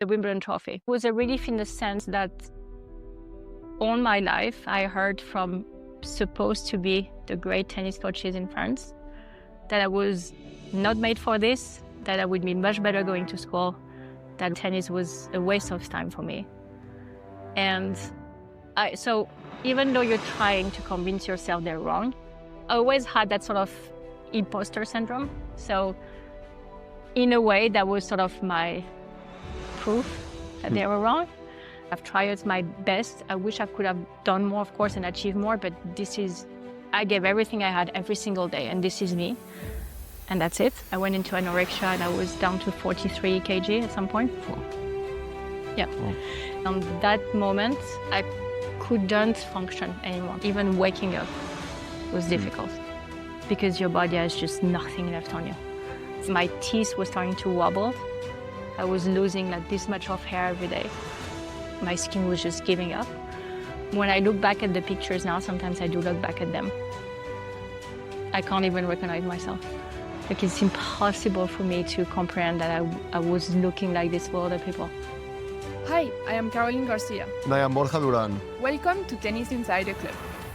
the Wimbledon trophy. It was a relief in the sense that all my life I heard from supposed to be the great tennis coaches in France that I was not made for this, that I would be much better going to school, that tennis was a waste of time for me. And so even though you're trying to convince yourself they're wrong, I always had that sort of imposter syndrome. So in a way, that was sort of my proof that they were wrong. I've tried my best. I wish I could have done more, of course, and achieved more, but I gave everything I had every single day, and this is me. And that's it. I went into anorexia and I was down to 43 kg at some point. Yeah. On that moment, I couldn't function anymore. Even waking up was difficult because your body has just nothing left on you. My teeth were starting to wobble. I was losing like this much of hair every day. My skin was just giving up. When I look back at the pictures now, sometimes I do look back at them. I can't even recognize myself. Like it's impossible for me to comprehend that I was looking like this for other people. Hi, I am Caroline Garcia. And I am Borja Duran. Welcome to Tennis Insider Club.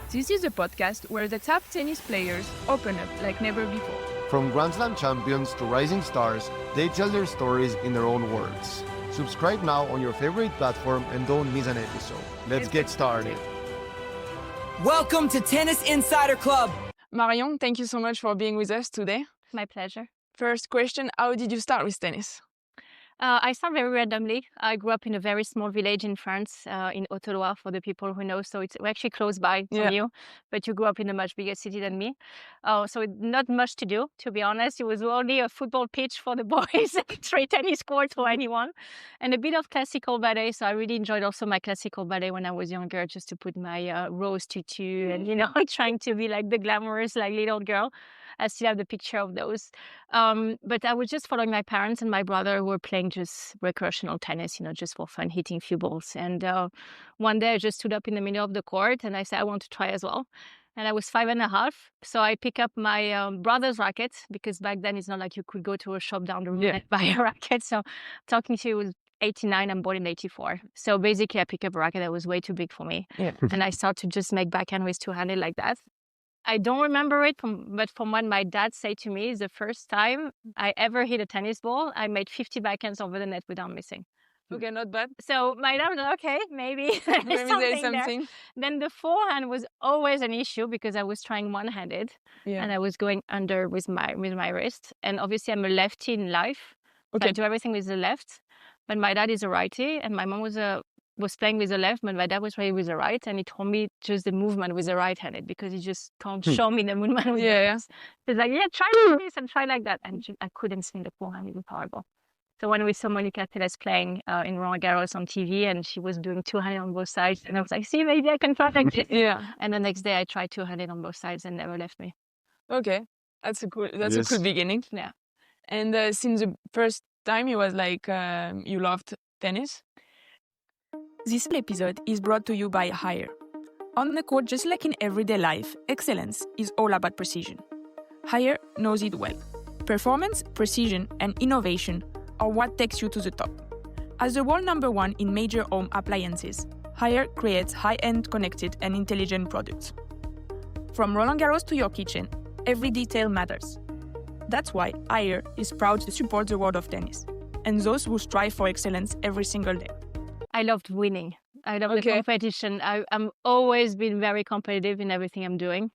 This is a podcast where the top tennis players open up like never before. From Grand Slam champions to rising stars, they tell their stories in their own words. Subscribe now on your favorite platform and don't miss an episode. Let's get started. Welcome to Tennis Insider Club. Marion, thank you so much for being with us today. My pleasure. First question, how did you start with tennis? I started very randomly. I grew up in a very small village in France, in Haute-Loire, for the people who know. So we're actually close by from you, but you grew up in a much bigger city than me. So not much to do, to be honest. It was only a football pitch for the boys, 3 tennis courts for anyone, and a bit of classical ballet. So I really enjoyed also my classical ballet when I was younger, just to put my rose tutu and, trying to be like the glamorous, like little girl. I still have the picture of those. But I was just following my parents and my brother who were playing just recreational tennis, just for fun, hitting a few balls. And one day I just stood up in the middle of the court and I said, I want to try as well. And I was 5.5. So I pick up my brother's racket, because back then it's not like you could go to a shop down the road and buy a racket. So talking to you was 89, I'm born in 84. So basically I pick up a racket that was way too big for me. Yeah. And I start to just make backhand with two-handed like that. I don't remember it, but from what my dad said to me, is the first time I ever hit a tennis ball, I made 50 backhands over the net without missing. Okay, not bad. So my dad was like, okay, maybe there's something there. Then the forehand was always an issue because I was trying one-handed and I was going under with my wrist. And obviously I'm a lefty in life. Okay. So I do everything with the left. But my dad is a righty and my mom was playing with the left, but my dad was playing with the right, and he told me just the movement with the right-handed because he just can't show me the movement with the left. He's like, try like this and try like that. And I couldn't swing the forehand, it was horrible. So when we saw Monica Seles playing in Roland Garros on TV, and she was doing two-handed on both sides, and I was like, see, maybe I can try like this. And the next day I tried two-handed on both sides and never left me. Okay, that's a cool beginning. Yeah. And since the first time it was like you loved tennis? This episode is brought to you by Hire. On the court, just like in everyday life, excellence is all about precision. Hire knows it well. Performance, precision, and innovation are what takes you to the top. As the world #1 in major home appliances, Hire creates high-end, connected, and intelligent products. From Roland Garros to your kitchen, every detail matters. That's why Hire is proud to support the world of tennis and those who strive for excellence every single day. I loved winning. I love the competition. I'm always been very competitive in everything I'm doing.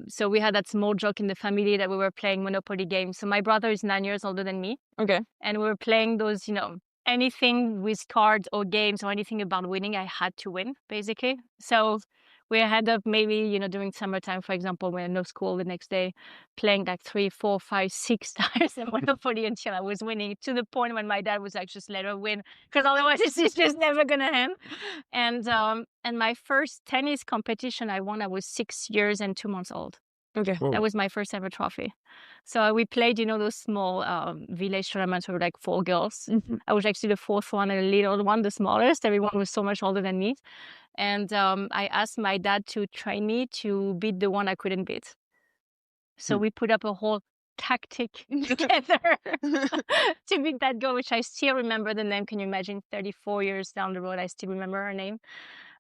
So we had that small joke in the family that we were playing Monopoly games. So my brother is 9 years older than me. Okay. And we were playing those, anything with cards or games or anything about winning, I had to win, basically. So we had up maybe, during summertime, for example, when no school the next day, playing like 3, 4, 5, 6 times in Monopoly until I was winning, to the point when my dad was like, just let her win, because otherwise it's just never going to end. And my first tennis competition I won, I was 6 years and 2 months old. Okay. Whoa. That was my first ever trophy. So we played, those small village tournaments with like 4 girls. Mm-hmm. I was actually the 4th one and the little one, the smallest. Everyone was so much older than me. And I asked my dad to train me to beat the one I couldn't beat. So we put up a whole tactic together to beat that girl, which I still remember the name. Can you imagine 34 years down the road, I still remember her name.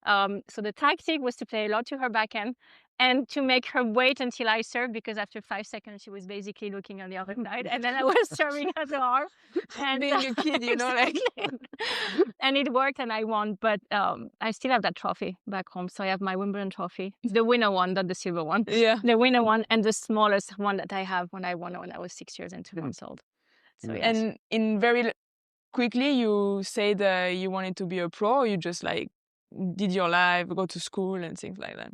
So the tactic was to play a lot to her backhand and to make her wait until I served, because after 5 seconds, she was basically looking on the other side. And then I was serving at the arm. And Being a kid, you know, like. And it worked and I won. But I still have that trophy back home. So I have my Wimbledon trophy, the winner one, not the silver one. Yeah. The winner one and the smallest one that I have when I won when I was 6 years and 2 months old. So yes. And in very quickly, you said you wanted to be a pro, or you just like did your life, go to school and things like that?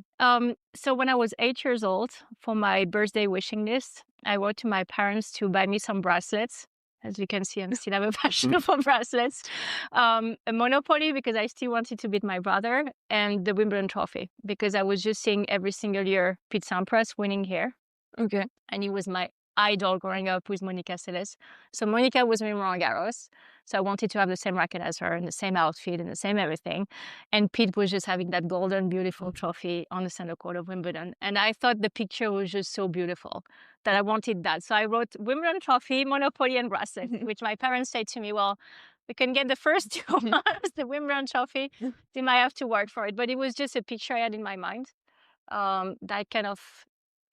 So when I was 8 years old, for my birthday wishing list, I wrote to my parents to buy me some bracelets. As you can see, I still have a passion for bracelets. A Monopoly, because I still wanted to beat my brother, and the Wimbledon trophy, because I was just seeing every single year Pete Sampras winning here. Okay. And he was my idol growing up with Monica Seles. So Monica was winning Roland Garros. So I wanted to have the same racket as her and the same outfit and the same everything. And Pete was just having that golden, beautiful trophy on the center court of Wimbledon. And I thought the picture was just so beautiful that I wanted that. So I wrote Wimbledon trophy, Monopoly, and bracelet, which my parents said to me, well, we can get the first two of us, the Wimbledon trophy. They might have to work for it. But it was just a picture I had in my mind that kind of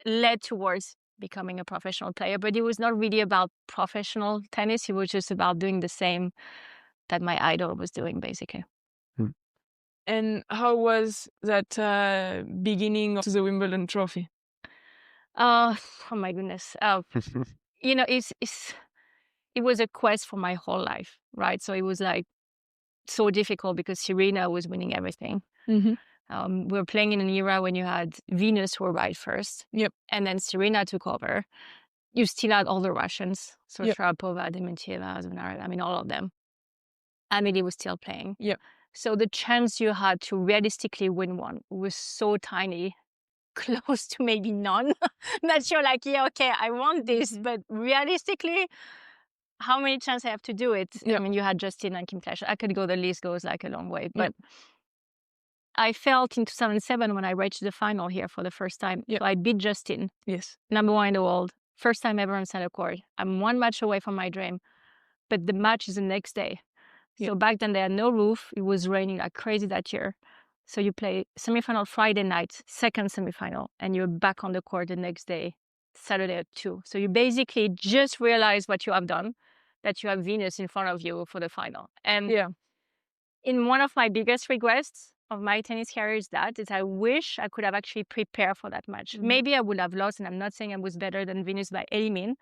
led towards becoming a professional player. But it was not really about professional tennis. It was just about doing the same that my idol was doing, basically. And how was that beginning to the Wimbledon trophy? Oh my goodness. You know, it was a quest for my whole life, right? So it was like so difficult because Serena was winning everything. Mm-hmm. We were playing in an era when you had Venus who arrived first. Yep. And then Serena took over. You still had all the Russians. So Yep. Sharapova, Dementieva, Zvonareva, I mean, all of them. Amelie was still playing. Yep. So the chance you had to realistically win one was so tiny, close to maybe none, that you're like, yeah, okay, I want this. But realistically, how many chances I have to do it? Yep. I mean, you had Justin and Kim Clijsters. I could go, the list goes like a long way. But I felt in 2007 when I reached the final here for the first time. Yep. So I beat Justin, Yes. number one in the world, first time ever on center court. I'm one match away from my dream, but the match is the next day. So Yep. back then they had no roof. It was raining like crazy that year. So you play semifinal Friday night, second semifinal, and you're back on the court the next day, Saturday at 2. So you basically just realize what you have done, that you have Venus in front of you for the final. And Yeah. in one of my biggest regrets of my tennis career is I wish I could have actually prepared for that match. Mm-hmm. Maybe I would have lost, and I'm not saying I was better than Venus by any means,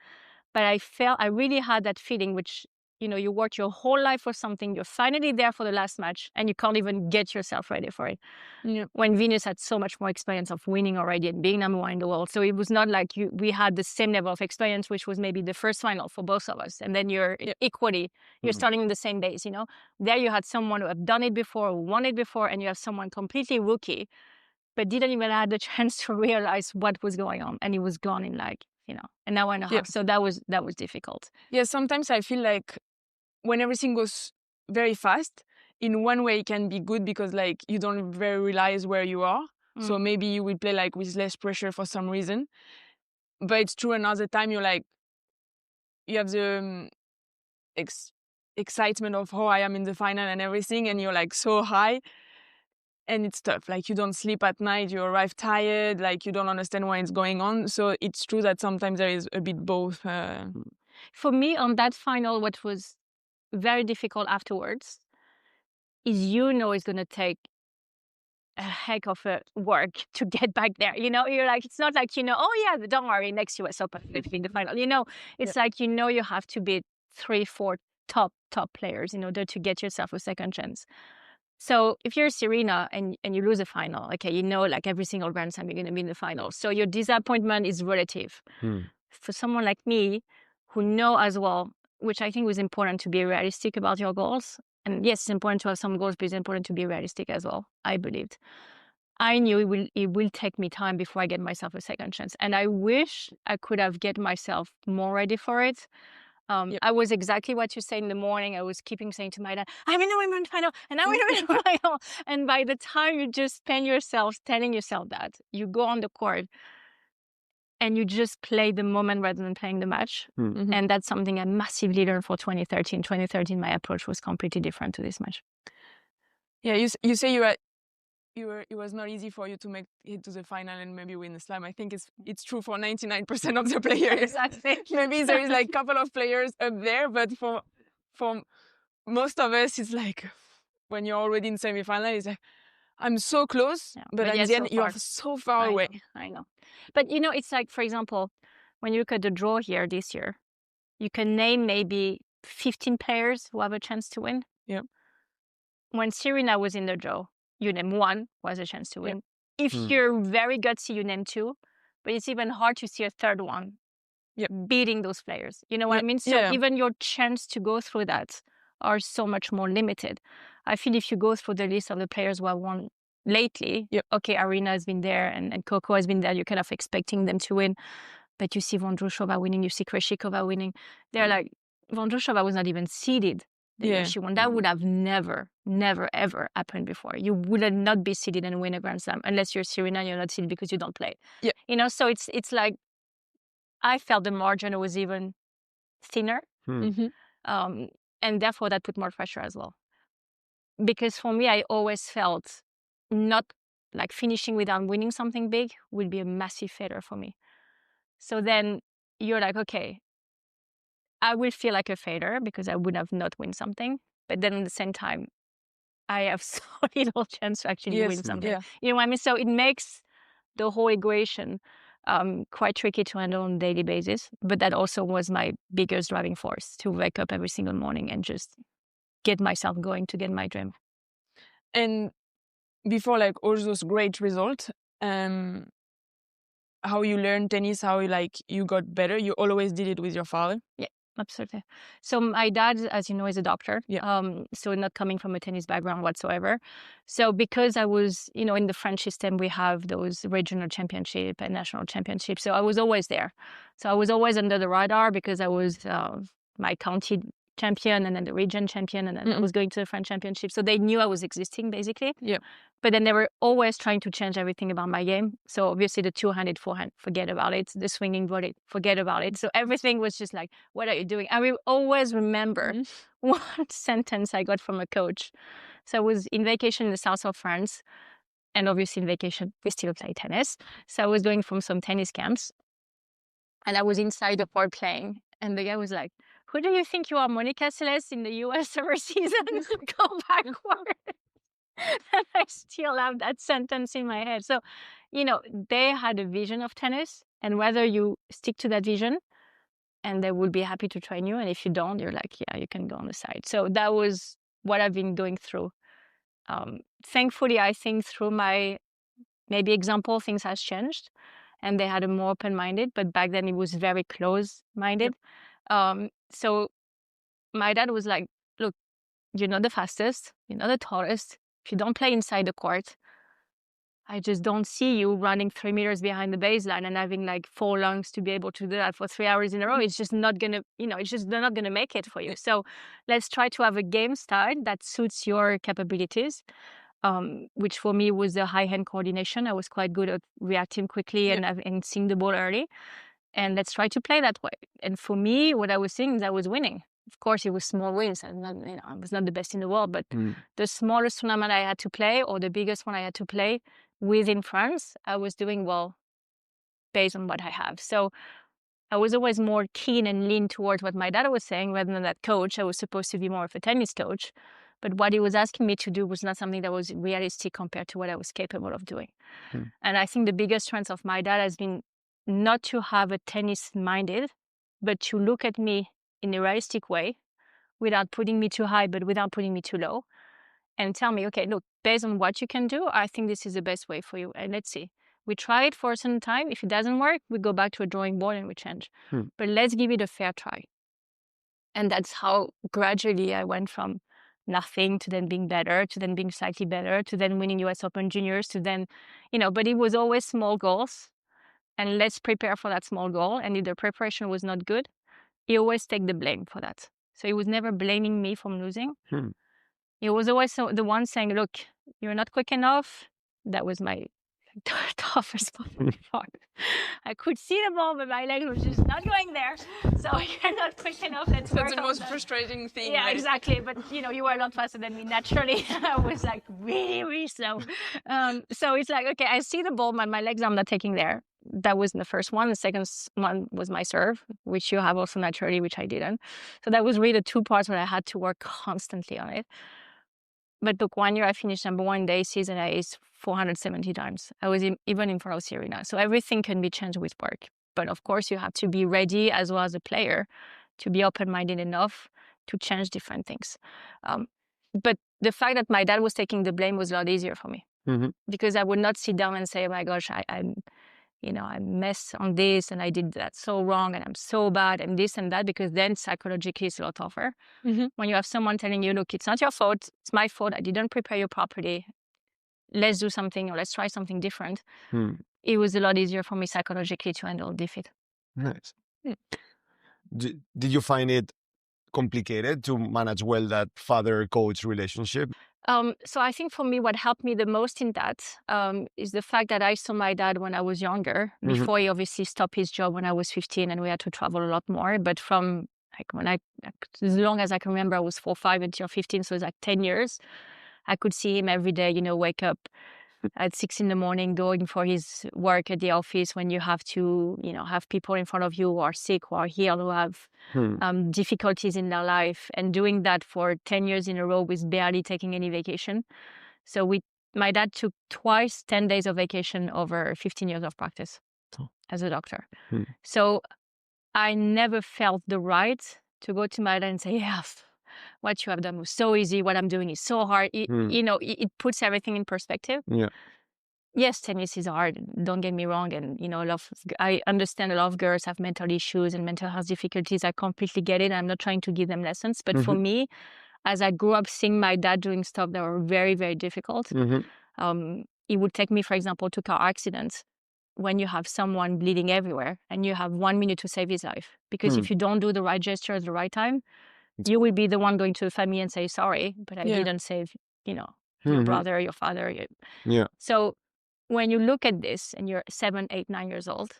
but I really had that feeling, which, you know, you work your whole life for something, you're finally there for the last match, and you can't even get yourself ready for it. Yeah. When Venus had so much more experience of winning already and being number one in the world. So it was not like we had the same level of experience, which was maybe the first final for both of us. And then you're equally, you're starting in the same base, you know. There you had someone who had done it before, who won it before, and you have someone completely rookie, but didn't even have the chance to realize what was going on. And it was gone in like, you know, an hour and a half. Yeah. So that was difficult. Yeah, sometimes I feel like when everything goes very fast, in one way it can be good because like you don't very realize where you are. So maybe you will play like with less pressure for some reason. But it's true, another time you're like, you have the excitement of, oh, I am in the final and everything, and you're like so high. And it's tough. Like you don't sleep at night, you arrive tired, like you don't understand what's going on. So it's true that sometimes there is a bit both. For me, on that final, what was very difficult afterwards is, you know, it's going to take a heck of a work to get back there. You know, you're like, it's not like, you know, oh yeah, don't worry, next US Open will be in the final. You know, it's like, you know, you have to beat 3-4 top players in order to get yourself a second chance. So if you're Serena and you lose a final, okay, you know, like every single Grand Slam you're going to be in the final. So your disappointment is relative. For someone like me, who know as well, which I think was important, to be realistic about your goals. And yes, it's important to have some goals, but it's important to be realistic as well, I believed. I knew it will take me time before I get myself a second chance. And I wish I could have get myself more ready for it. I was exactly what you said in the morning. I was keeping saying to my dad, I'm in the Wimbledon final, and I'm in the Wimbledon final. And by the time you just spend yourself telling yourself that, you go on the court, and you just play the moment rather than playing the match. Mhm. And that's something I massively learned for 2013. 2013, my approach was completely different to this match. Yeah, you say it was not easy for you to make it to the final and maybe win the slam. I think it's true for 99% of the players. Exactly. Maybe there is like a couple of players up there, but for most of us, it's like when you're already in semi-final, it's like I'm so close, Yeah, but at yet the end so you're far. so far away. I know. But it's like, for example, when you look at the draw here this year, you can name maybe 15 players who have a chance to win. Yeah. When Serena was in the draw, you name one who has a chance to win. If Hmm. you're very gutsy, you name two, but it's even hard to see a third one beating those players. You know what I mean? So even your chance to go through that are so much more limited. I feel if you go through the list of the players who have won lately, okay, Arena has been there and Coco has been there, you're kind of expecting them to win. But you see Vondrousova winning, you see Krejcikova winning. They're like, Vondrousova was not even seeded the year she won. That would have never, ever happened before. You would not be seeded and win a Grand Slam unless you're Serena, you're not seeded because you don't play. Yeah. So it's like, I felt the margin was even thinner. And therefore that put more pressure as well. Because for me, I always felt not like finishing without winning something big would be a massive failure for me. So then you're like, okay, I will feel like a failure because I would have not win something. But then at the same time, I have so little chance to actually win something. Yeah. You know what I mean? So it makes the whole equation quite tricky to handle on a daily basis. But that also was my biggest driving force, to wake up every single morning and just get myself going to get my dream. And before like all those great results, how you learned tennis, how you got better, you always did it with your father? Yeah, absolutely. So my dad, as you know, is a doctor. Yeah. So not coming from a tennis background whatsoever. So because I was, in the French system, we have those regional championship and national championships. So I was always there. So I was always under the radar because I was my county champion and then the region champion, and then I was going to the French championship. So they knew I was existing basically. Yeah. But then they were always trying to change everything about my game. So obviously the two-handed forehand, forget about it. The swinging volley, forget about it. So everything was just like, what are you doing? I will always remember one sentence I got from a coach. So I was in vacation in the south of France. And obviously in vacation, we still play tennis. So I was going from some tennis camps. And I was inside the court playing. And the guy was like, who do you think you are, Monica Seles in the US summer season? Go backward. And I still have that sentence in my head. So, they had a vision of tennis, and whether you stick to that vision, and they will be happy to train you. And if you don't, you're like, yeah, you can go on the side. So that was what I've been going through. Thankfully, I think through my maybe example, things has changed, and they had a more open-minded, but back then it was very close-minded. So my dad was like, look, you're not the fastest, you're not the tallest. If you don't play inside the court, I just don't see you running 3 meters behind the baseline and having like 4 lungs to be able to do that for 3 hours in a row. It's just not gonna, it's just they're not gonna make it for you. So let's try to have a game style that suits your capabilities, which for me was the high hand coordination. I was quite good at reacting quickly and seeing the ball early. And let's try to play that way. And for me, what I was seeing is I was winning. Of course, it was small wins. I was not the best in the world, but the smallest tournament I had to play or the biggest one I had to play within France, I was doing well based on what I have. So I was always more keen and lean towards what my dad was saying rather than that coach. I was supposed to be more of a tennis coach. But what he was asking me to do was not something that was realistic compared to what I was capable of doing. And I think the biggest strength of my dad has been not to have a tennis-minded, but to look at me in a realistic way without putting me too high, but without putting me too low, and tell me, okay, look, based on what you can do, I think this is the best way for you. And let's see. We try it for a certain time. If it doesn't work, we go back to a drawing board and we change. But let's give it a fair try. And that's how gradually I went from nothing to then being better, to then being slightly better, to then winning US Open Juniors, to then, but it was always small goals. And let's prepare for that small goal. And if the preparation was not good, he always take the blame for that. So he was never blaming me from losing. He was always the one saying, look, you're not quick enough. That was my the toughest part. I could see the ball, but my leg was just not going there. So you're not quick enough. Let's work That's the on most that. frustrating thing. Yeah, right? exactly. But you were a lot faster than me naturally. I was like really, really slow. So it's like, okay, I see the ball, but my legs I'm not taking there. That was the first one. The second one was my serve, which you have also naturally, which I didn't. So that was really the two parts where I had to work constantly on it. But look, 1 year I finished number one in the ACs and I aced 470 times. I was even in front of Serena. So everything can be changed with work. But of course, you have to be ready as well as a player to be open-minded enough to change different things. But the fact that my dad was taking the blame was a lot easier for me because I would not sit down and say, oh my gosh, I messed on this and I did that so wrong and I'm so bad and this and that, because then psychologically it's a lot tougher. When you have someone telling you, look, it's not your fault, it's my fault, I didn't prepare you properly, let's do something or let's try something different. It was a lot easier for me psychologically to handle defeat. Nice. Did you find it complicated to manage well that father-coach relationship? So I think for me, what helped me the most in that is the fact that I saw my dad when I was younger, before he obviously stopped his job when I was 15 and we had to travel a lot more. But from as long as I can remember, I was 4, 5 until 15. So it's like 10 years. I could see him every day, wake up at 6 a.m, going for his work at the office when you have to, have people in front of you who are sick, who are ill, who have difficulties in their life, and doing that for 10 years in a row with barely taking any vacation. So my dad took twice 10 days of vacation over 15 years of practice as a doctor. So I never felt the right to go to my dad and say, yes, what you have done was so easy. What I'm doing is so hard. It puts everything in perspective. Yeah. Yes, tennis is hard. Don't get me wrong. And, I understand a lot of girls have mental issues and mental health difficulties. I completely get it. I'm not trying to give them lessons. But for me, as I grew up seeing my dad doing stuff that were very, very difficult, he would take me, for example, to car accidents when you have someone bleeding everywhere and you have 1 minute to save his life. Because if you don't do the right gesture at the right time, you will be the one going to the family and say, sorry, but I didn't save, your brother, your father. Yeah. So when you look at this and you're 7, 8, 9 years old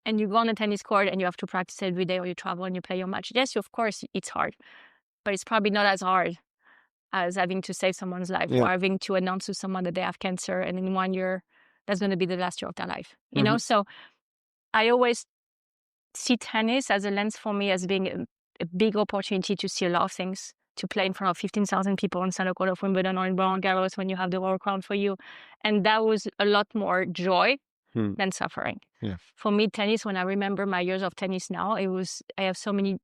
and you go on a tennis court and you have to practice every day or you travel and you play your match, yes, of course, it's hard, but it's probably not as hard as having to save someone's life or having to announce to someone that they have cancer and in 1 year, that's going to be the last year of their life, So I always see tennis as a lens for me as being a big opportunity to see a lot of things, to play in front of 15,000 people on center court of Wimbledon or in Roland Garros when you have the world crown for you. And that was a lot more joy than suffering. Yeah. For me, tennis, when I remember my years of tennis now, I have so many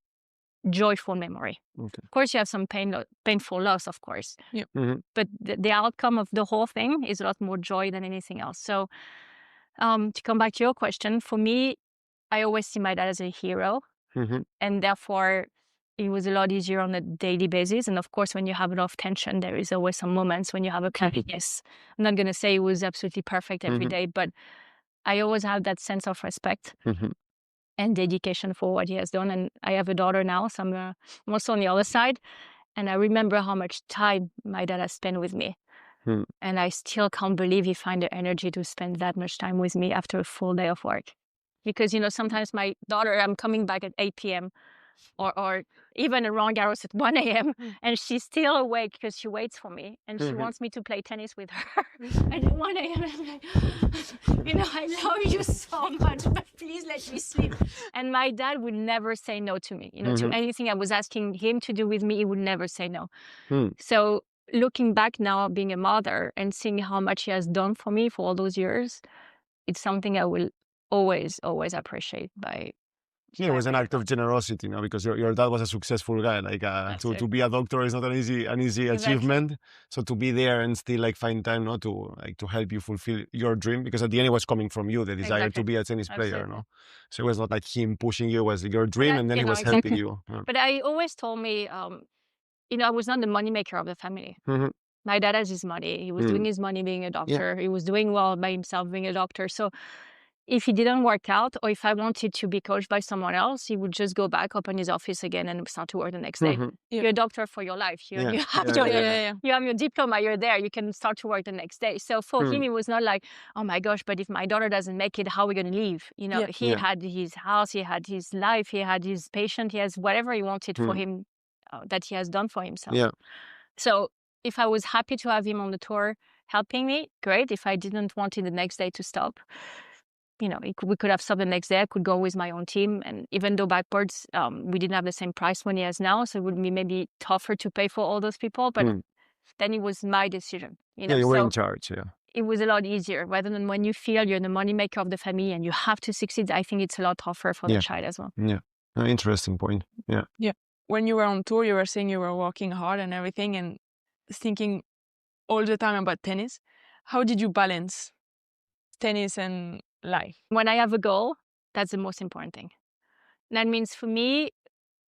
joyful memory. Okay. Of course, you have some painful loss, of course. Yep. But the outcome of the whole thing is a lot more joy than anything else. So to come back to your question, for me, I always see my dad as a hero. And therefore, it was a lot easier on a daily basis. And of course, when you have a lot of tension, there is always some moments when you have a clash. Yes, I'm not going to say it was absolutely perfect every day, but I always have that sense of respect and dedication for what he has done. And I have a daughter now, so I'm also on the other side. And I remember how much time my dad has spent with me. And I still can't believe he found the energy to spend that much time with me after a full day of work. Because, sometimes my daughter, I'm coming back at 8 p.m. or even at Roland Garros at 1 a.m. and she's still awake because she waits for me and she wants me to play tennis with her. And at 1 a.m. I'm like, I love you so much, but please let me sleep. And my dad would never say no to me. To anything I was asking him to do with me, he would never say no. So looking back now, being a mother and seeing how much he has done for me for all those years, it's something I will always appreciate it was an act of generosity, because your dad was a successful guy. Like to be a doctor is not an easy achievement. So to be there and still find time, to help you fulfill your dream, because at the end it was coming from you, the desire to be a tennis player, So it was not like him pushing you; it was your dream, and then he was helping you. Yeah. But I always told me, I was not the moneymaker of the family. My dad has his money. He was doing his money being a doctor. He was doing well by himself being a doctor. So if he didn't work out, or if I wanted to be coached by someone else, he would just go back, open his office again, and start to work the next day. You're a doctor for your life. You have your diploma. You're there. You can start to work the next day. So for him, it was not like, oh my gosh, but if my daughter doesn't make it, how are we going to leave? You know, he had his house, he had his life, he had his patient, he has whatever he wanted for him that he has done for himself. Yeah. So if I was happy to have him on the tour helping me, great. If I didn't want it the next day to stop, you know, we could have stopped the next day. I could go with my own team. And even though backwards, we didn't have the same price money as now, so it would be maybe tougher to pay for all those people. But then it was my decision. You know? You were in charge, It was a lot easier rather than when you feel you're the moneymaker of the family and you have to succeed. I think it's a lot tougher for the child as well. Yeah, interesting point. Yeah. When you were on tour, you were saying you were working hard and everything and thinking all the time about tennis. How did you balance tennis and life? When I have a goal, that's the most important thing. That means for me,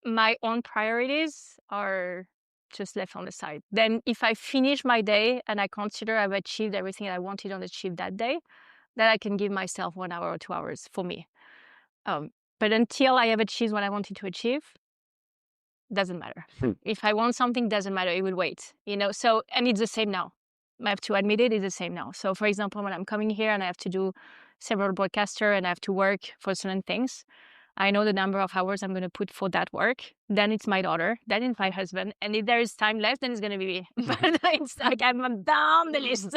my own priorities are just left on the side. Then if I finish my day and I consider I've achieved everything I wanted to achieve that day, then I can give myself 1 hour or 2 hours for me. But until I have achieved what I wanted to achieve, doesn't matter. If I want something, doesn't matter. It will wait, you know? So, and it's the same now. I have to admit it's the same now. So for example, when I'm coming here and I have to do several broadcaster and I have to work for certain things, I know the number of hours I'm going to put for that work. Then it's my daughter, then it's my husband. And if there is time left, then it's going to be me. But it's like I'm down the list.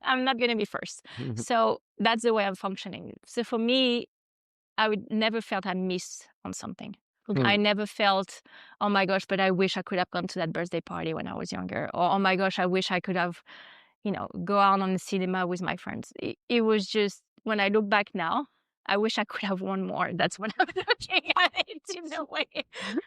I'm not going to be first. So that's the way I'm functioning. So for me, I would never felt I missed on something. I never felt, oh my gosh, but I wish I could have gone to that birthday party when I was younger. Or, oh my gosh, I wish I could have, you know, go out on the cinema with my friends. It was just, when I look back now, I wish I could have won more. That's what I'm looking at it in a way.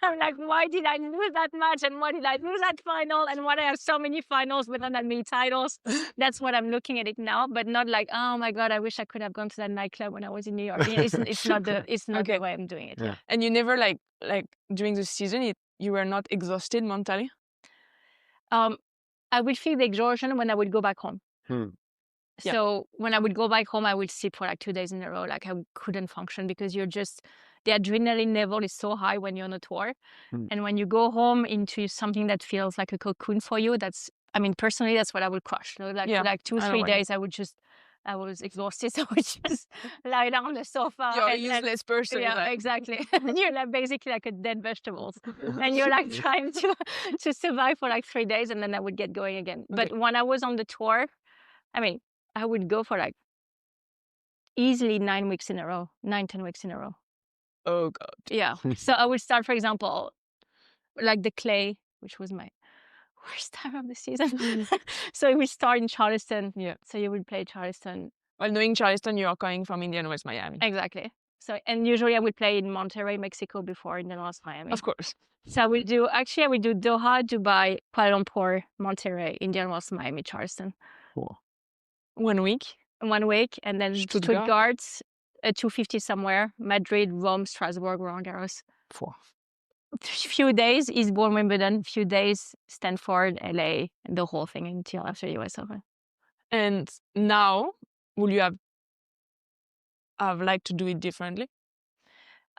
I'm like, why did I lose that much? And why did I lose that final? And why I have so many finals but not that many titles? That's what I'm looking at it now, but not like, oh my God, I wish I could have gone to that nightclub when I was in New York. It's not the way I'm doing it. Yeah. And you never like during the season, you were not exhausted mentally? I would feel the exhaustion when I would go back home. Yeah. So when I would go back home, I would sleep for like 2 days in a row. Like I couldn't function because the adrenaline level is so high when you're on a tour. And when you go home into something that feels like a cocoon for you, personally, that's what I would crush. For like 2-3 days, I was exhausted. So I would just lie down on the sofa. You're a useless person. Yeah, exactly. And you're like basically like a dead vegetable. And you're like trying to survive for like 3 days and then I would get going again. But when I was on the tour, I would go for like easily 9 weeks in a row, 9-10 weeks in a row. Oh God. Yeah. So I would start, for example, like the clay, which was my worst time of the season. So we start in Charleston. Yeah. So you would play Charleston. Well, knowing Charleston, you are coming from Indian Wells, Miami. Exactly. So, and usually I would play in Monterrey, Mexico before Indian Wells, Miami. Of course. So I would do Doha, Dubai, Kuala Lumpur, Monterrey, Indian Wells, Miami, Charleston. Cool. 1 week? 1 week, and then Stuttgart, 250 somewhere, Madrid, Rome, Strasbourg, Roland Garros. Few days, Eastbourne, Wimbledon, few days, Stanford, LA, and the whole thing until after US Open. And now, would you have liked to do it differently?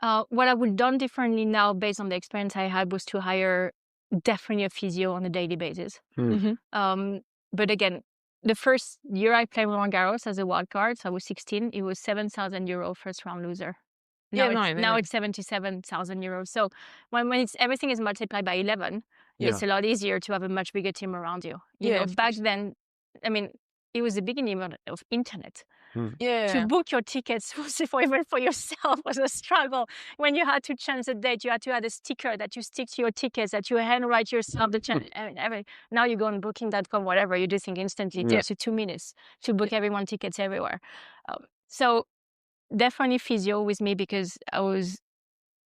What I would have done differently now, based on the experience I had, was to hire definitely a physio on a daily basis. But again, the first year I played Roland Garros as a wild card, so I was 16, it was 7,000 euro first round loser. Now it's 77,000 euros. So when everything is multiplied by 11, it's a lot easier to have a much bigger team around you. You know, back then, it was the beginning of internet. To book your tickets even for yourself was a struggle. When you had to change the date, you had to add a sticker that you stick to your tickets, that you handwrite yourself. Now you go on booking.com, whatever, you do think instantly. It takes you 2 minutes to book everyone tickets everywhere. So definitely physio with me because I was,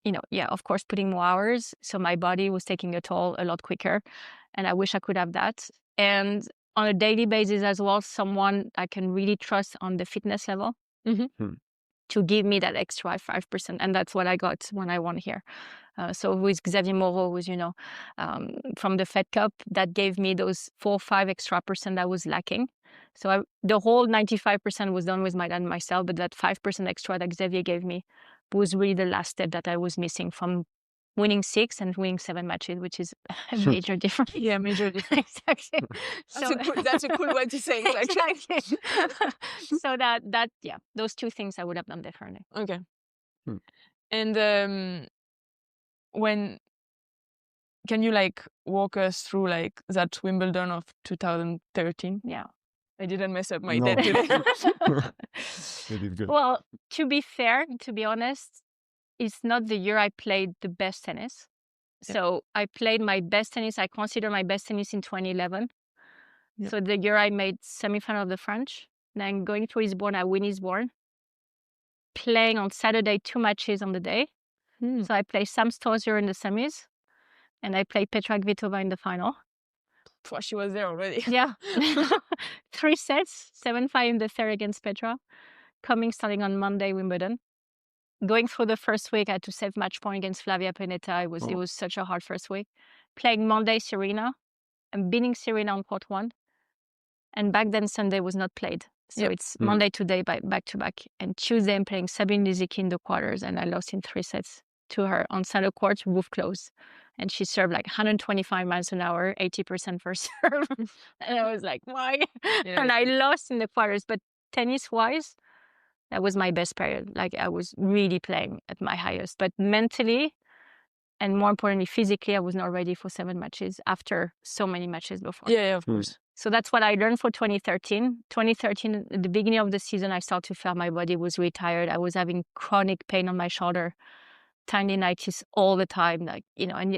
of course, putting more hours. So my body was taking a toll a lot quicker. And I wish I could have that. And on a daily basis as well, someone I can really trust on the fitness level to give me that extra 5%. And that's what I got when I won here. So with Xavier Moreau, was, from the Fed Cup, that gave me those 4 or 5 extra percent I was lacking. So the whole 95% was done with my dad and myself, but that 5% extra that Xavier gave me was really the last step that I was missing from winning 6 and winning 7 matches, which is a major difference. Yeah, major difference. Exactly. That's a cool way to say it. Exactly. So those 2 things I would have done differently. Okay. And can you walk us through that Wimbledon of 2013? Yeah. I didn't mess up my dad today. You did good. Well, to be fair, to be honest, it's not the year I played the best tennis. Yeah. So I played my best tennis. I consider my best tennis in 2011. Yeah. So the year I made semi-final of the French. Then going to Eastbourne, I win Eastbourne. Playing on Saturday 2 matches on the day. So I played Sam Stosur in the semis. And I played Petra Kvitova in the final. She was there already. Yeah. 3 sets, 7-5 in the third against Petra. Starting on Monday, Wimbledon. Going through the first week, I had to save match point against Flavia Pennetta. It was such a hard first week. Playing Monday, Serena. And beating Serena on court 1. And back then, Sunday was not played. So it's Monday, today, back to back. And Tuesday, I'm playing Sabine Lisicki in the quarters. And I lost in 3 sets to her on center court, roof close. And she served 125 miles an hour, 80% first serve. And I was like, why? Yeah. And I lost in the quarters. But tennis-wise, that was my best period. I was really playing at my highest. But mentally, and more importantly, physically, I was not ready for 7 matches after so many matches before. Yeah, of course. So that's what I learned for 2013. 2013, at the beginning of the season, I started to feel my body was really tired. I was having chronic pain on my shoulder. Tendinitis all the time, and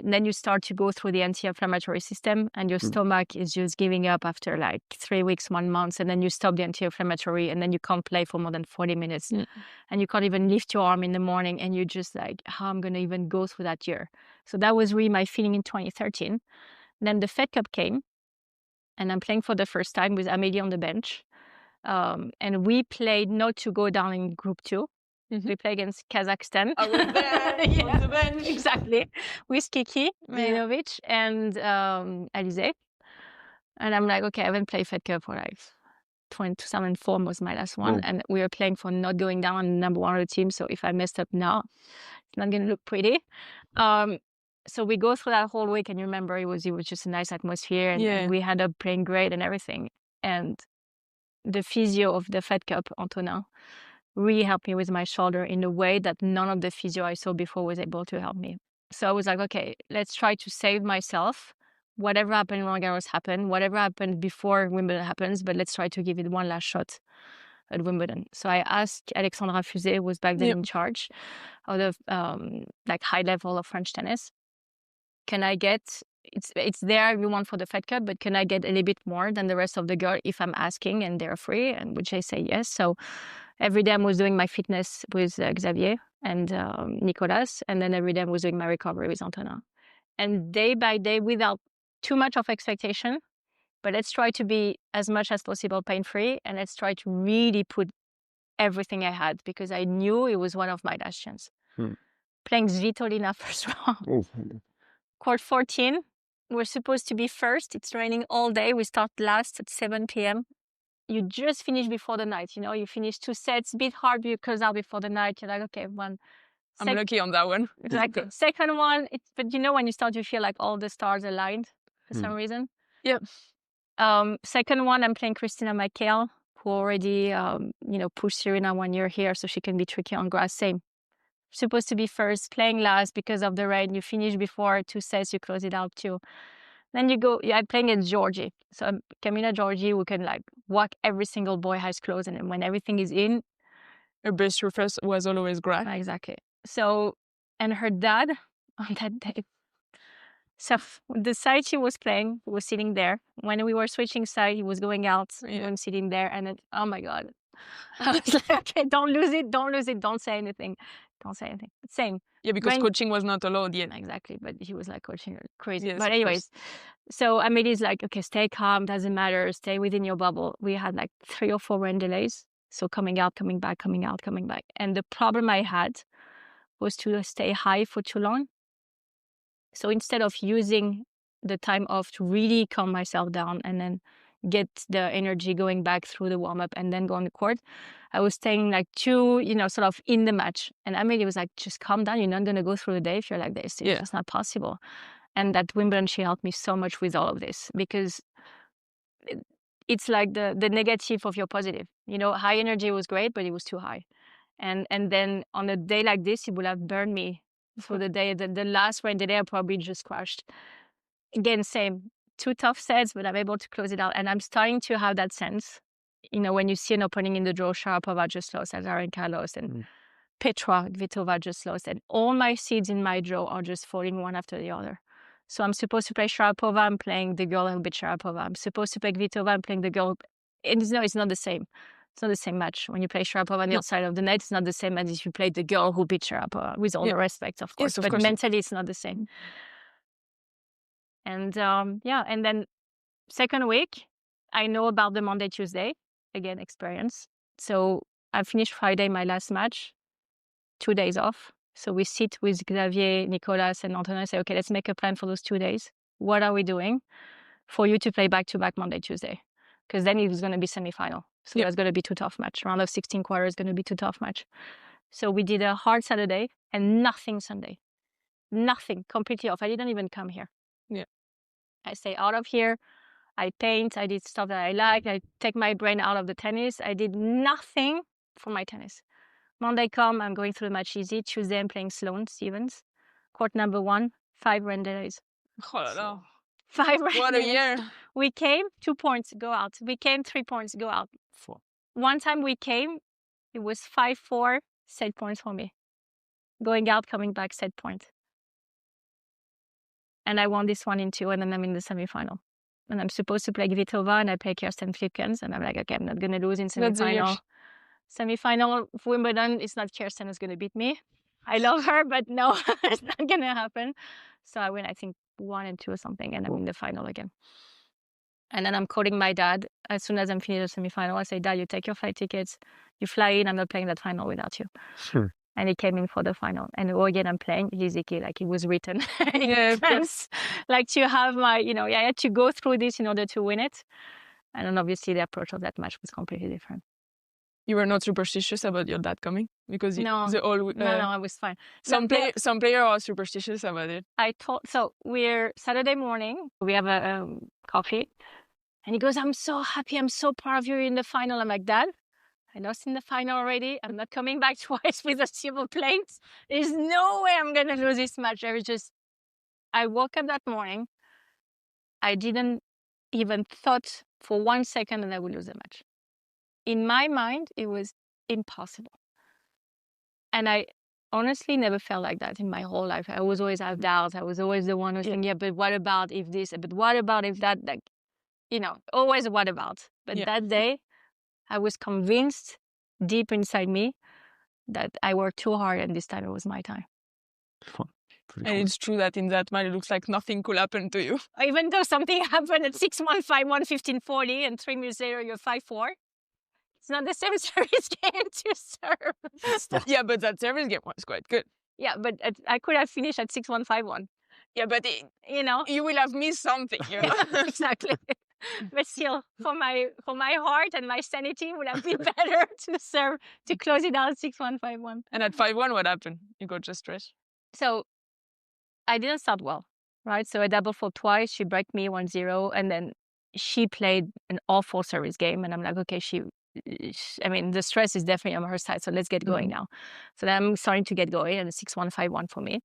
then you start to go through the anti-inflammatory system, and your stomach is just giving up after 3 weeks, 1 month, and then you stop the anti-inflammatory, and then you can't play for more than 40 minutes, and you can't even lift your arm in the morning, and you're just how I'm going to even go through that year. So that was really my feeling in 2013. Then the Fed Cup came, and I'm playing for the first time with Amélie on the bench, and we played not to go down in Group 2. We play against Kazakhstan. I was there on the bench. Exactly. With Kiki Milinovic and Alizé. And I'm like, okay, I haven't played Fed Cup for 2004 was my last one. And we were playing for not going down number 1 of the team. So if I messed up now, it's not going to look pretty. So we go through that whole week, and you remember it was just a nice atmosphere, and we had up playing great and everything. And the physio of the Fed Cup, Antonin, really helped me with my shoulder in a way that none of the physio I saw before was able to help me. So I was like, okay, let's try to save myself. Whatever happened in Roland Garros happened. Whatever happened before Wimbledon happens, but let's try to give it one last shot at Wimbledon. So I asked Alexandra Fusé, who was back then in charge of the high level of French tennis. Can I get, it's there everyone for the Fed Cup, but can I get a little bit more than the rest of the girl if I'm asking and they're free? And which I say yes. So every day I was doing my fitness with Xavier and Nicolas, and then every day I was doing my recovery with Antonin. And day by day, without too much of expectation, but let's try to be as much as possible pain-free, and let's try to really put everything I had, because I knew it was one of my last chances. Playing Svitolina first round. Court 14, we're supposed to be first. It's raining all day. We start last at 7 p.m. You just finish before the night, you finish 2 sets, a bit hard because out before the night. You're like, okay, one. I'm lucky on that one. Exactly. Second one, but when you start to feel like all the stars aligned for some reason. Yep. Second one, I'm playing Christina Michael, who already, pushed Serena 1 year here, so she can be tricky on grass. Same. Supposed to be first, playing last because of the rain. You finish before 2 sets, you close it out too. Then you go, I'm playing against Georgie. So Camila Georgie, who can walk every single boy eyes closed, and when everything is in. Her best surface was always grass. Exactly. So, and her dad on that day. So the side she was playing was sitting there. When we were switching side, he was going out, I'm sitting there, and then, oh my God. I was like, okay, don't lose it, don't say anything. Same. Yeah, because coaching was not allowed yet. Exactly, but he was coaching her crazy. Yes, but anyways, so Amelie's like, okay, stay calm, doesn't matter, stay within your bubble. We had 3 or 4 rain delays. So coming out, coming back, coming out, coming back. And the problem I had was to stay high for too long. So instead of using the time off to really calm myself down and then get the energy going back through the warm-up and then go on the court, I was staying like too, sort of in the match. And Amelie was like, just calm down. You're not going to go through the day if you're like this. It's just not possible. And at Wimbledon, she helped me so much with all of this, because it's like the negative of your positive. High energy was great, but it was too high. And then on a day like this, it would have burned me for the day. The last rain day, I probably just crashed. Again, same. 2 tough sets, but I'm able to close it out. And I'm starting to have that sense. When you see an opening in the draw, Sharapova just lost, Azarenka lost, and Petra Kvitova just lost. And all my seeds in my draw are just falling one after the other. So I'm supposed to play Sharapova, I'm playing the girl who beat Sharapova. I'm supposed to play Kvitova, I'm playing the girl. It's not the same. It's not the same match. When you play Sharapova on the outside of the net, it's not the same as if you play the girl who beat Sharapova, with all the respect, of course. Yes, of but course. Mentally, it's not the same. And and then second week, I know about the Monday, Tuesday, again, experience. So I finished Friday, my last match, 2 days off. So we sit with Xavier, Nicolas, and Antonin and say, okay, let's make a plan for those 2 days. What are we doing for you to play back-to-back Monday, Tuesday? Because then it was going to be semi-final. So that's going to be 2 tough match. Round of 16 quarters is going to be 2 tough match. So we did a hard Saturday and nothing Sunday. Nothing, completely off. I didn't even come here. Yeah. I stay out of here. I paint. I did stuff that I like. I take my brain out of the tennis. I did nothing for my tennis. Monday come, I'm going through the match easy. Tuesday, I'm playing Sloane Stevens. Court number 1, 5 rain delays. Oh là là. 5 rain What a delays. year. We came, 2 points, go out. We came, 3 points, go out. 4. One time we came, it was 5-4, set points for me. Going out, coming back, set point. And I won this one in 2, and then I'm in the semifinal. And I'm supposed to play Kvitova, and I play Kirsten Flipkens, and I'm like, okay, I'm not going to lose in semifinal. Semifinal of Wimbledon, it's not Kirsten who's going to beat me. I love her, but no, it's not going to happen. So I win, I think, 1 and 2 or something, and I'm in the final again. And then I'm calling my dad as soon as I'm finished the semifinal. I say, Dad, you take your flight tickets, you fly in, I'm not playing that final without you. Sure. And he came in for the final. And again, I'm playing Liziki, like it was written. Yeah, like to have my, I had to go through this in order to win it. And then obviously the approach of that match was completely different. You were not superstitious about your dad coming? Because No, I was fine. Some players are superstitious about it. So we're Saturday morning, we have a coffee. And he goes, I'm so happy, I'm so proud of you in the final. I'm like, Dad, I lost in the final already. I'm not coming back twice with a silver plate. There's no way I'm going to lose this match. I woke up that morning. I didn't even thought for 1 second that I would lose the match. In my mind, it was impossible. And I honestly never felt like that in my whole life. I was always have doubts. I was always the one who's thinking, yeah, but what about if this? But what about if that? Like, always what about? But that day, I was convinced deep inside me that I worked too hard and this time it was my time. Fun. Pretty And cool. it's true that in that match, it looks like nothing could happen to you. Even though something happened at 6-1, 5-1, 15-40, and 3 minutes later you're 5-4. It's not the same service game to serve. Yeah, but that service game was quite good. Yeah, but I could have finished at 6-1, 5-1. Yeah, but you will have missed something. Exactly. But still, for my heart and my sanity, it would have been better to serve, to close it out 6-1, 5-1. And at 5-1, what happened? You got just stressed. So I didn't start well, right? So I double fault twice. She broke me 1-0, and then she played an awful service game. And I'm like, okay, the stress is definitely on her side. So let's get going now. So then I'm starting to get going, and 6-1, 5-1 for me.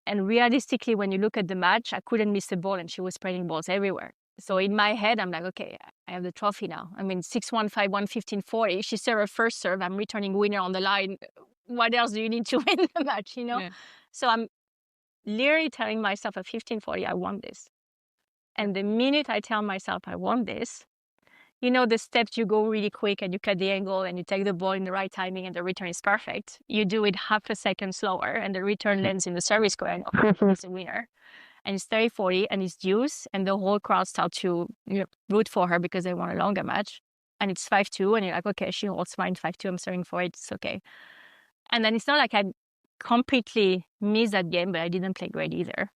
And realistically, when you look at the match, I couldn't miss the ball, and she was spreading balls everywhere. So in my head, I'm like, okay, I have the trophy now. 6-1, 5-1, 15-40. She served her first serve. I'm returning winner on the line. What else do you need to win the match, Yeah. So I'm literally telling myself at 15-40, I want this. And the minute I tell myself I want this, the steps you go really quick and you cut the angle and you take the ball in the right timing and the return is perfect. You do it half a second slower and the return lands in the service square and it's a winner. And it's 30-40 and it's deuce and the whole crowd starts to root for her because they want a longer match. and it's 5-2, and you're like, okay, she holds fine, 5-2, I'm serving for it, it's okay. And then it's not like I completely missed that game, but I didn't play great either.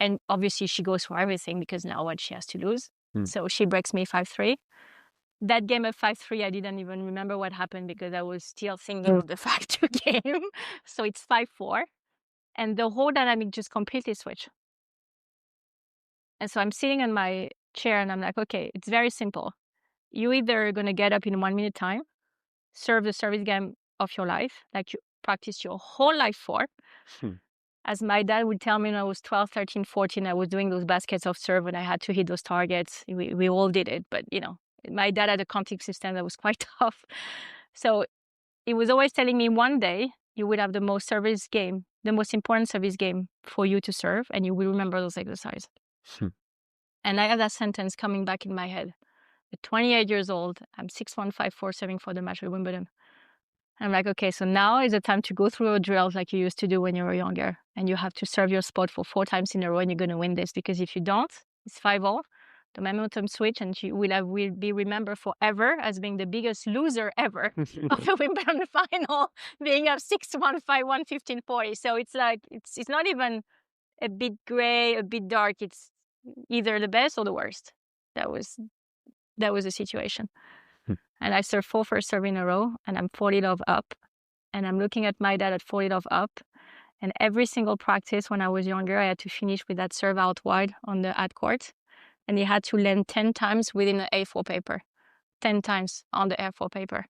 And obviously she goes for everything because now what she has to lose. So she breaks me 5-3. That game of 5-3, I didn't even remember what happened because I was still thinking of the 5-2 game. So it's 5-4. And the whole dynamic just completely switched. And so I'm sitting in my chair and I'm like, okay, it's very simple. You either going to get up in 1 minute time, serve the service game of your life, like you practiced your whole life for. As my dad would tell me when I was 12, 13, 14, I was doing those baskets of serve and I had to hit those targets. We all did it. But, my dad had a counting system that was quite tough. So he was always telling me one day you will have the most important service game for you to serve, and you will remember those exercises. And I have that sentence coming back in my head. At 28 years old, I'm 6'1", 5'4", serving for the match at Wimbledon. I'm like, okay, so now is the time to go through your drills like you used to do when you were younger. And you have to serve your spot for 4 times in a row and you're going to win this. Because if you don't, it's 5-all, the momentum switch, and you will be remembered forever as being the biggest loser ever of a Wimbledon final, being up 6-1, 5-1, 15-40. So it's like, it's not even a bit gray, a bit dark. It's either the best or the worst. That was the situation. And I served 4 first serve in a row, and I'm 40 love up. And I'm looking at my dad at 40 love up. And every single practice when I was younger, I had to finish with that serve out wide on the ad court. And he had to land 10 times within the A4 paper. 10 times on the A4 paper.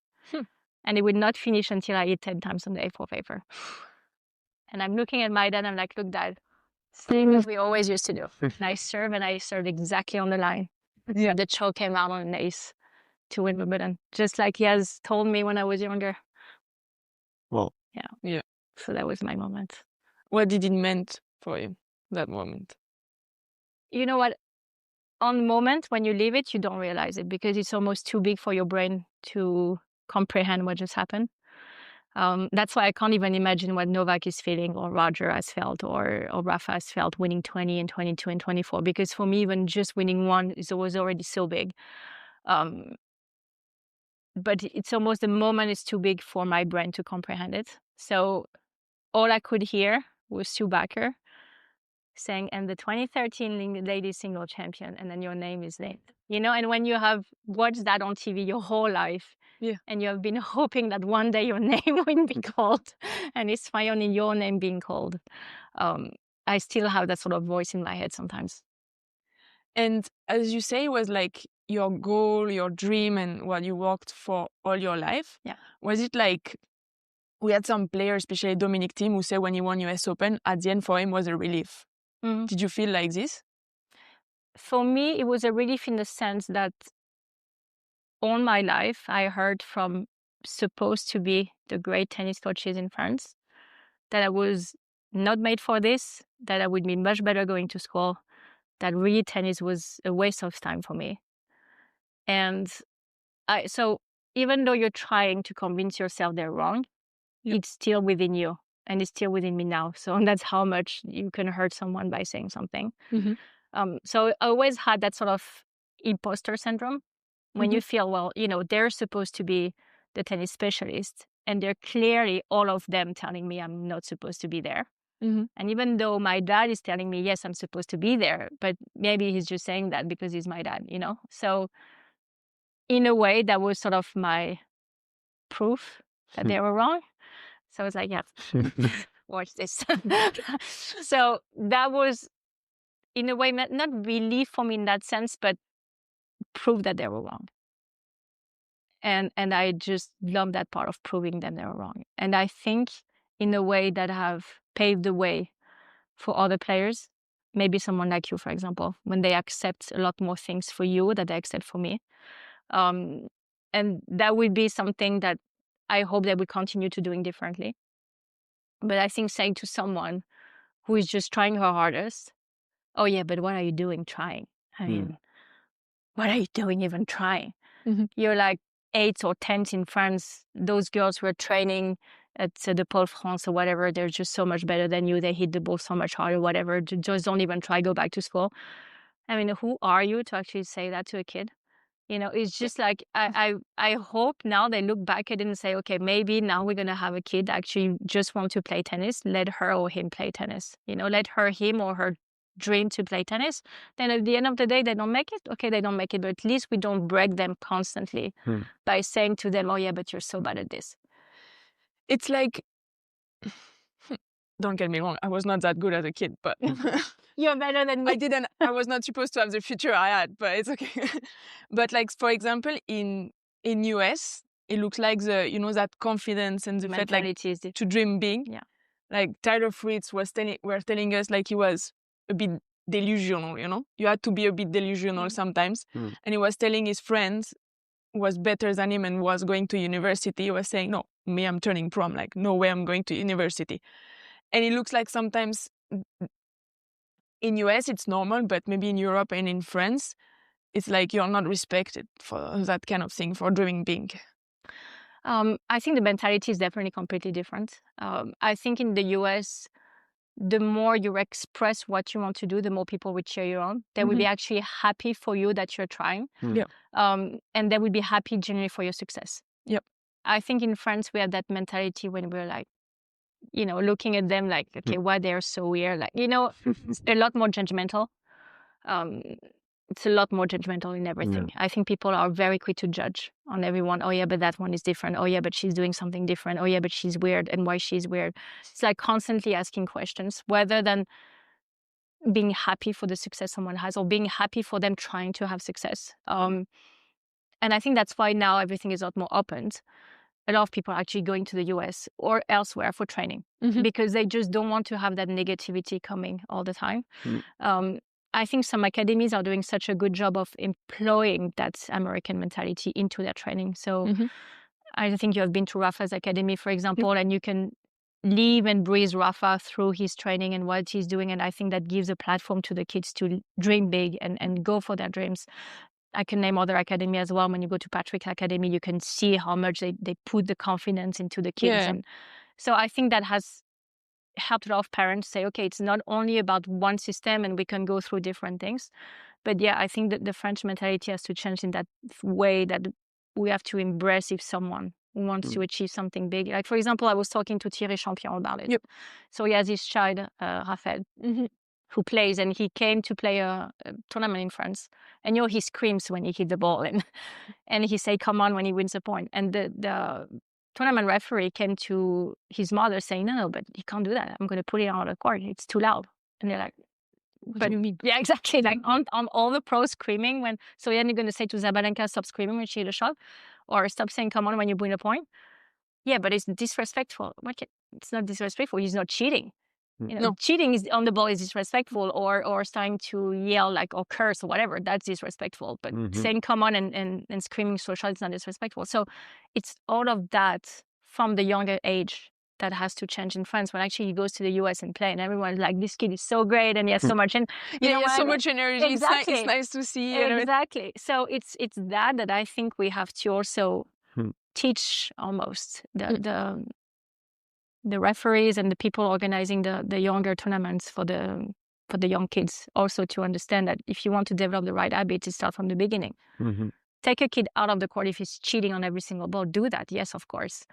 And he would not finish until I hit 10 times on the A4 paper. And I'm looking at my dad, and I'm like, look, Dad, same as we always used to do. And I served exactly on the line. Yeah. The choke came out on an ace to win Wimbledon, just like he has told me when I was younger. Well, Yeah. So that was my moment. What did it meant for you, that moment? You know what? On the moment, when you leave it, you don't realize it because it's almost too big for your brain to comprehend what just happened. That's why I can't even imagine what Novak is feeling, or Roger has felt, or Rafa has felt winning 20 and 22 and 24. Because for me, even just winning one was already so big. But it's almost the moment is too big for my brain to comprehend it. So all I could hear was Sue Baker saying, and the 2013 ladies single champion, and then your name is named. And when you have watched that on TV your whole life, and you have been hoping that one day your name will be called, and it's finally your name being called, I still have that sort of voice in my head sometimes. And as you say, it was like your goal, your dream, and what you worked for all your life. Yeah. Was it like, we had some players, especially Dominic Thiem, who said when he won US Open, at the end for him was a relief. Mm-hmm. Did you feel like this? For me, it was a relief in the sense that all my life, I heard from supposed to be the great tennis coaches in France that I was not made for this, that I would be much better going to school, that really tennis was a waste of time for me. And so even though you're trying to convince yourself they're wrong, it's still within you, and it's still within me now. So that's how much you can hurt someone by saying something. Mm-hmm. So I always had that sort of imposter syndrome when you feel, well, they're supposed to be the tennis specialist, and they're clearly all of them telling me I'm not supposed to be there. Mm-hmm. And even though my dad is telling me, yes, I'm supposed to be there, but maybe he's just saying that because he's my dad, So in a way, that was sort of my proof that they were wrong. So I was like, yeah, watch this. So that was, in a way, not relief for me in that sense, but proof that they were wrong. And I just love that part of proving them they were wrong. And I think in a way that have paved the way for other players, maybe someone like you, for example, when they accept a lot more things for you that they accept for me. And that would be something that I hope they would continue to doing differently. But I think saying to someone who is just trying her hardest, oh yeah, but what are you doing trying? I mean, what are you doing even trying? Mm-hmm. You're like 8th or 10th in France. Those girls who are training at the Pôle France or whatever, they're just so much better than you. They hit the ball so much harder, whatever. Just don't even try, go back to school. I mean, who are you to actually say that to a kid? It's just like I hope now they look back at it and say, okay, maybe now we're gonna have a kid that actually just want to play tennis. Let her or him play tennis. Let him or her dream to play tennis. Then at the end of the day, they don't make it. Okay, they don't make it, but at least we don't break them constantly by saying to them, oh yeah, but you're so bad at this. It's like, don't get me wrong, I was not that good as a kid, but you're better than me. I was not supposed to have the future I had, but it's okay. But like, for example, in US, it looks like that confidence and the fact like to dream big. Yeah. Like Tyler Fritz were telling us like he was a bit delusional, You had to be a bit delusional sometimes. And he was telling his friends who was better than him and was going to university, he was saying, no, me, I'm turning pro. I'm like, no way I'm going to university. And it looks like sometimes in US it's normal, but maybe in Europe and in France, it's like you're not respected for that kind of thing, for dreaming big. I think the mentality is definitely completely different. I think in the US, the more you express what you want to do, the more people will cheer you on. They will be actually happy for you that you're trying. Yeah. And they will be happy generally for your success. Yep. I think in France, we have that mentality when we're like, looking at them like, okay, why they're so weird? Like, it's a lot more judgmental. It's a lot more judgmental in everything. Yeah. I think people are very quick to judge on everyone. Oh yeah, but that one is different. Oh yeah, but she's doing something different. Oh yeah, but she's weird. And why she's weird? It's like constantly asking questions rather than being happy for the success someone has or being happy for them trying to have success. And I think that's why now everything is a lot more opened. A lot of people are actually going to the US or elsewhere for training because they just don't want to have that negativity coming all the time. I think some academies are doing such a good job of employing that American mentality into their training. So I think you have been to Rafa's academy, for example, and you can live and breathe Rafa through his training and what he's doing. And I think that gives a platform to the kids to dream big and go for their dreams. I can name other academy as well. When you go to Patrick's academy, you can see how much they put the confidence into the kids. Yeah. And so I think that has helped a lot of parents say, okay, it's not only about one system and we can go through different things. But yeah, I think that the French mentality has to change in that way that we have to embrace if someone wants to achieve something big. Like, for example, I was talking to Thierry Champion about it. Yep. So he has his child, Raphael, who plays, and he came to play a tournament in France. And he screams when he hit the ball, and he say, come on, when he wins a point. And the tournament referee came to his mother saying, no, but he can't do that. I'm going to put it on the court. It's too loud. And they're like, what do you mean? Yeah, exactly. Like on all the pros screaming so then you're going to say to Zabalenka, stop screaming when she hit a shot, or stop saying, come on, when you win a point. Yeah, but it's disrespectful. It's not disrespectful. He's not cheating. No. Cheating on the ball is disrespectful, or starting to yell or curse or whatever. That's disrespectful. But saying come on and screaming social is not disrespectful. So it's all of that from the younger age that has to change in France. When actually he goes to the US and play, and everyone's like, this kid is so great and he has so much so much energy. Exactly. It's nice to see. Exactly. So it's that I think we have to also teach almost the referees and the people organizing the younger tournaments for the young kids also to understand that if you want to develop the right habits, it starts from the beginning. Take a kid out of the court if he's cheating on every single ball. Do that. Yes, of course.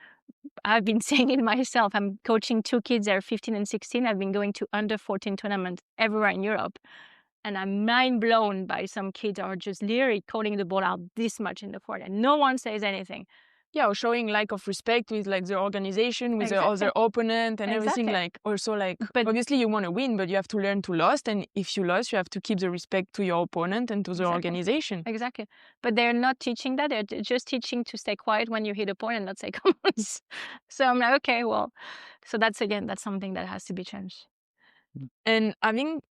I've been saying it myself. I'm coaching 2 kids. They're 15 and 16. I've been going to under 14 tournaments everywhere in Europe. And I'm mind blown by some kids are just literally calling the ball out this much in the court and no one says anything. Yeah, or showing lack of respect with the organization, with the other opponent and everything. But obviously you want to win, but you have to learn to lose. And if you lose, you have to keep the respect to your opponent and to the organization. Exactly. But they're not teaching that. They're just teaching to stay quiet when you hit a point and not say come on. So I'm like, okay, well, so that's something that has to be changed. And having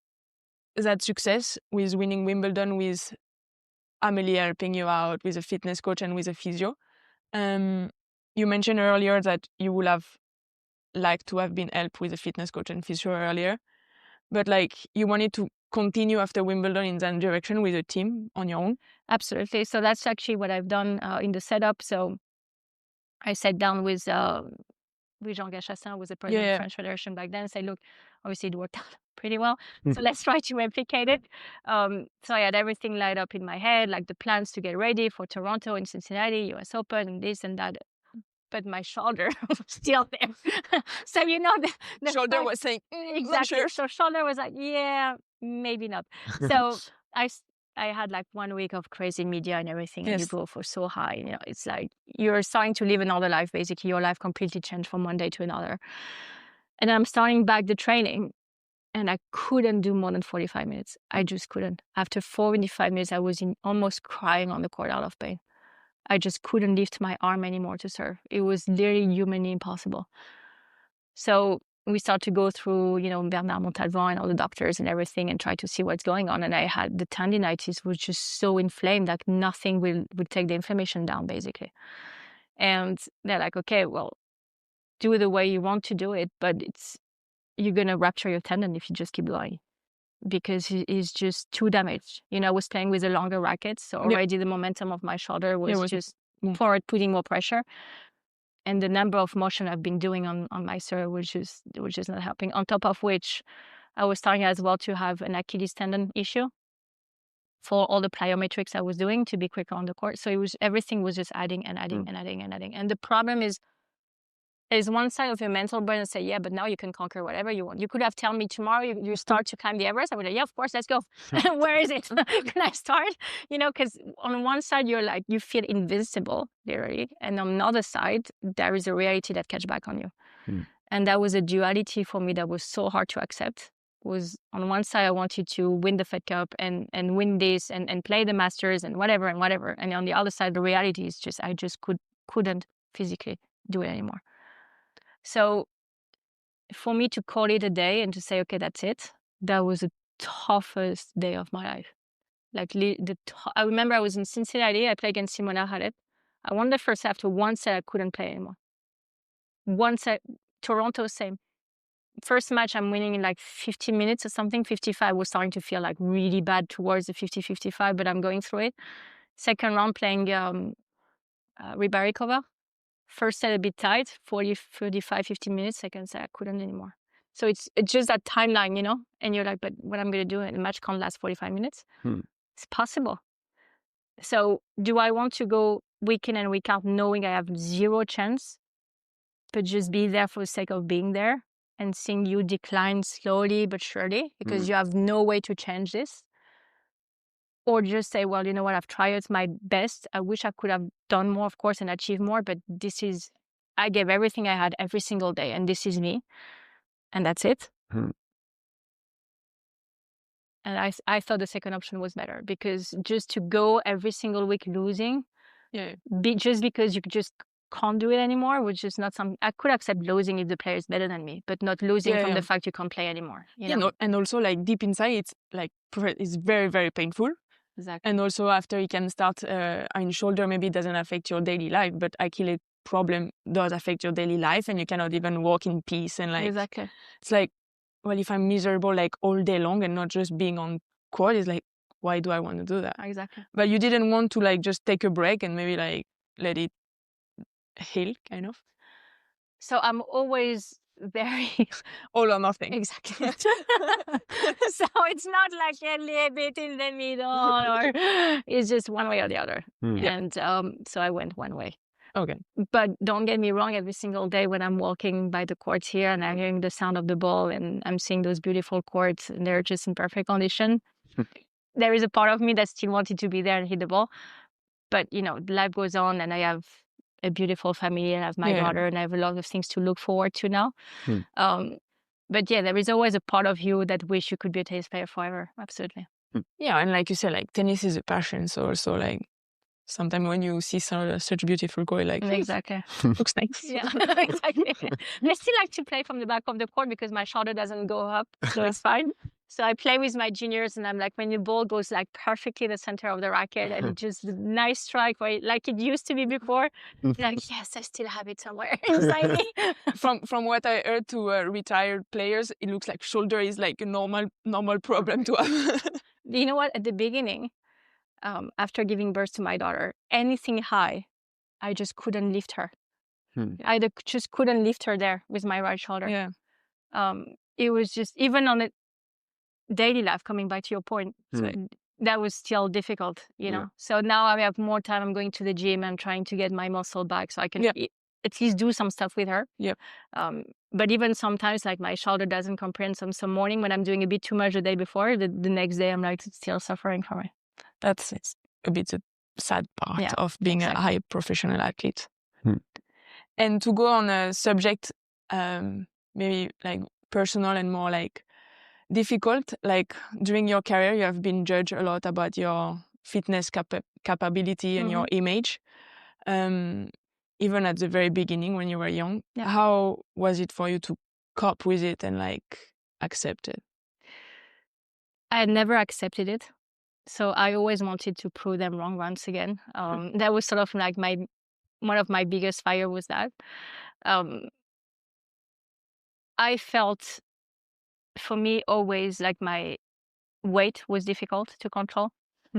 that success with winning Wimbledon, with Amélie helping you out, with a fitness coach and with a physio, you mentioned earlier that you would have liked to have been helped with a fitness coach and physio earlier, but you wanted to continue after Wimbledon in that direction with a team on your own? Absolutely. So that's actually what I've done in the setup. So I sat down with Jean Gachassin, was the president of the French Federation back then, and said, look, obviously it worked out pretty well. So let's try to replicate it. So I had everything lined up in my head, like the plans to get ready for Toronto and Cincinnati, US Open, and this and that. But my shoulder was still there. So, you know, the Shoulder was saying, exactly. Sure. So shoulder was like, yeah, maybe not. So I had like 1 week of crazy media and everything, and you go for so high. You know, it's like you're starting to live another life. Basically, your life completely changed from one day to another. And I'm starting back the training, and I couldn't do more than 45 minutes. I just couldn't. After 45 minutes, I was almost crying on the court out of pain. I just couldn't lift my arm anymore to serve. It was literally humanly impossible. So we start to go through, you know, Bernard Montalvan and all the doctors and everything and try to see what's going on. And I had the tendinitis was just so inflamed that nothing will take the inflammation down, basically. And they're like, okay, well, do it the way you want to do it, but you're going to rupture your tendon if you just keep going, because it's just too damaged. You know, I was playing with a longer racket, so already the momentum of my shoulder was just forward, putting more pressure. And the number of motion I've been doing on my serve was just not helping. On top of which, I was starting as well to have an Achilles tendon issue for all the plyometrics I was doing to be quicker on the court. So everything was just adding and adding and adding and adding. And the problem is one side of your mental brain and say, yeah, but now you can conquer whatever you want. You could have told me tomorrow you start to climb the Everest. I would like, yeah, of course, let's go. Where is it? Can I start? You know, because on one side, you're like, you feel invincible, literally. And on the other side, there is a reality that catches back on you. And that was a duality for me that was so hard to accept. Was on one side, I wanted to win the Fed Cup and win this and play the Masters and whatever. And on the other side, the reality is just, I just couldn't physically do it anymore. So for me to call it a day and to say, okay, that's it, that was the toughest day of my life. Like I remember I was in Cincinnati, I played against Simona Halep. I won the first set. After one set, I couldn't play anymore. One set, Toronto, same. First match, I'm winning in like 50 minutes or something. 55 was starting to feel like really bad towards the 50-55, but I'm going through it. Second round, playing Rybarikova. First set a bit tight, 40, 35, 50 minutes. Second set, I couldn't anymore. So it's just that timeline, you know? And you're like, but what I'm going to do? And the match can't last 45 minutes. It's possible. So do I want to go week in and week out knowing I have zero chance, but just be there for the sake of being there and seeing you decline slowly but surely because you have no way to change this? Or just say, well, you know what, I've tried my best. I wish I could have done more, of course, and achieved more, but I gave everything I had every single day, and this is me, and that's it. And I thought the second option was better, because just to go every single week losing, just because you just can't do it anymore, which is not something I could accept. Losing if the player is better than me, but not losing from the fact you can't play anymore. You know? And also like deep inside, it's like it's very, very painful. Exactly. And also after you can start on shoulder, maybe it doesn't affect your daily life, but Achilles problem does affect your daily life, and you cannot even walk in peace. And like exactly, it's like, well, if I'm miserable like all day long and not just being on court, it's like, why do I want to do that? Exactly. But you didn't want to like just take a break and maybe like let it heal, kind of. So I'm always very all or nothing. Exactly. So it's not like a little bit in the middle, or it's just one way or the other. And so I went one way. Okay. But don't get me wrong, every single day when I'm walking by the courts here and I'm hearing the sound of the ball and I'm seeing those beautiful courts and they're just in perfect condition, there is a part of me that still wanted to be there and hit the ball. But, you know, life goes on, and I have a beautiful family, and I have my daughter, and I have a lot of things to look forward to now. But yeah, there is always a part of you that wish you could be a tennis player forever. Absolutely. Yeah, and like you said, like tennis is a passion. So also like sometimes when you see such beautiful goal, like exactly, looks nice. Yeah, exactly. I still like to play from the back of the court because my shoulder doesn't go up, so it's fine. So I play with my juniors, and I'm like, when the ball goes like perfectly in the center of the racket, and just a nice strike, like it used to be before, like, yes, I still have it somewhere inside me. From what I heard to retired players, it looks like shoulder is like a normal problem to have. You know what? At the beginning, after giving birth to my daughter, anything high, I just couldn't lift her. I just couldn't lift her there with my right shoulder. Yeah. It was just, even on it, daily life, coming back to your point, so that was still difficult, you know. So now I have more time. I'm going to the gym and trying to get my muscle back so I can at least do some stuff with her. But even sometimes, like my shoulder doesn't comprehend some morning when I'm doing a bit too much the day before, the next day I'm like still suffering from it. It's a bit the sad part of being a high professional athlete. And to go on a subject maybe like personal and more like difficult, like during your career you have been judged a lot about your fitness capability and your image, even at the very beginning when you were young. How was it for you to cope with it and like accept it? I had never accepted it, so I always wanted to prove them wrong once again. That was sort of like one of my biggest fire was that. I felt, for me, always like my weight was difficult to control.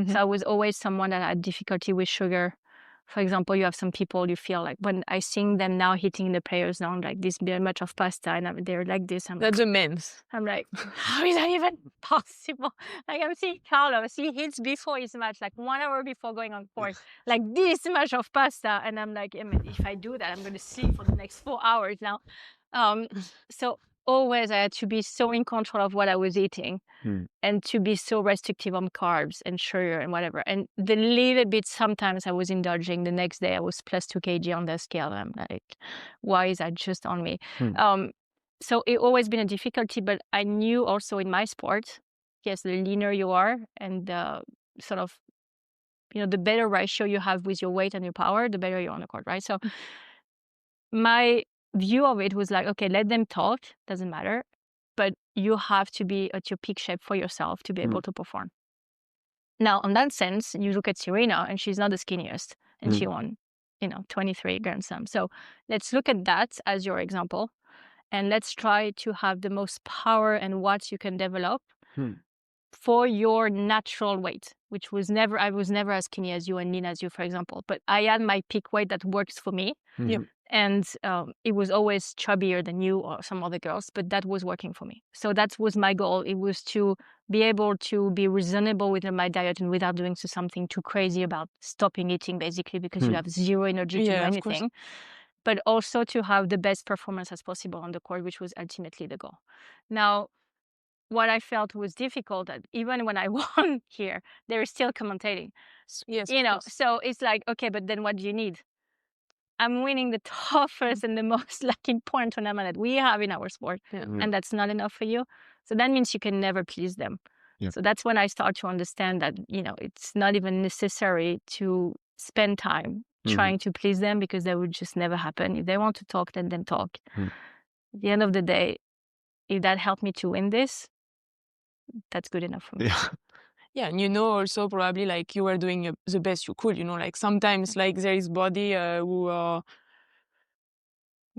So I was always someone that had difficulty with sugar. For example, you have some people you feel like when I see them now hitting the players down like this very much of pasta and they're like this. That's immense. I'm like, how is that even possible? Like I'm seeing Carlos, he hits before his match, like 1 hour before going on court, like this much of pasta. And I'm like, if I do that, I'm going to sleep for the next 4 hours now. So always I had to be so in control of what I was eating and to be so restrictive on carbs and sugar and whatever. And the little bit sometimes I was indulging, the next day I was plus 2 kg on the scale. I'm like, why is that just on me? So it always been a difficulty, but I knew also in my sport, yes, the leaner you are and the sort of, the better ratio you have with your weight and your power, the better you're on the court, right? So my view of it was like, okay, let them talk, doesn't matter, but you have to be at your peak shape for yourself to be able to perform. Now, in that sense, you look at Serena and she's not the skinniest and she won, 23 Grand Slams. So let's look at that as your example and let's try to have the most power and watts you can develop for your natural weight, which was I was never as skinny as you and lean as you, for example, but I had my peak weight that works for me. And it was always chubbier than you or some other girls, but that was working for me. So that was my goal. It was to be able to be reasonable with my diet and without doing something too crazy about stopping eating, basically, because you have zero energy to do anything. But also to have the best performance as possible on the court, which was ultimately the goal. Now, what I felt was difficult, that even when I won here, they were still commentating. So it's like, okay, but then what do you need? I'm winning the toughest and the most important tournament that we have in our sport. And that's not enough for you. So that means you can never please them. So that's when I start to understand that, it's not even necessary to spend time trying to please them, because that would just never happen. If they want to talk, let them talk. At the end of the day, if that helped me to win this, that's good enough for me. Yeah, and also probably like you were doing the best you could, like sometimes like there is body who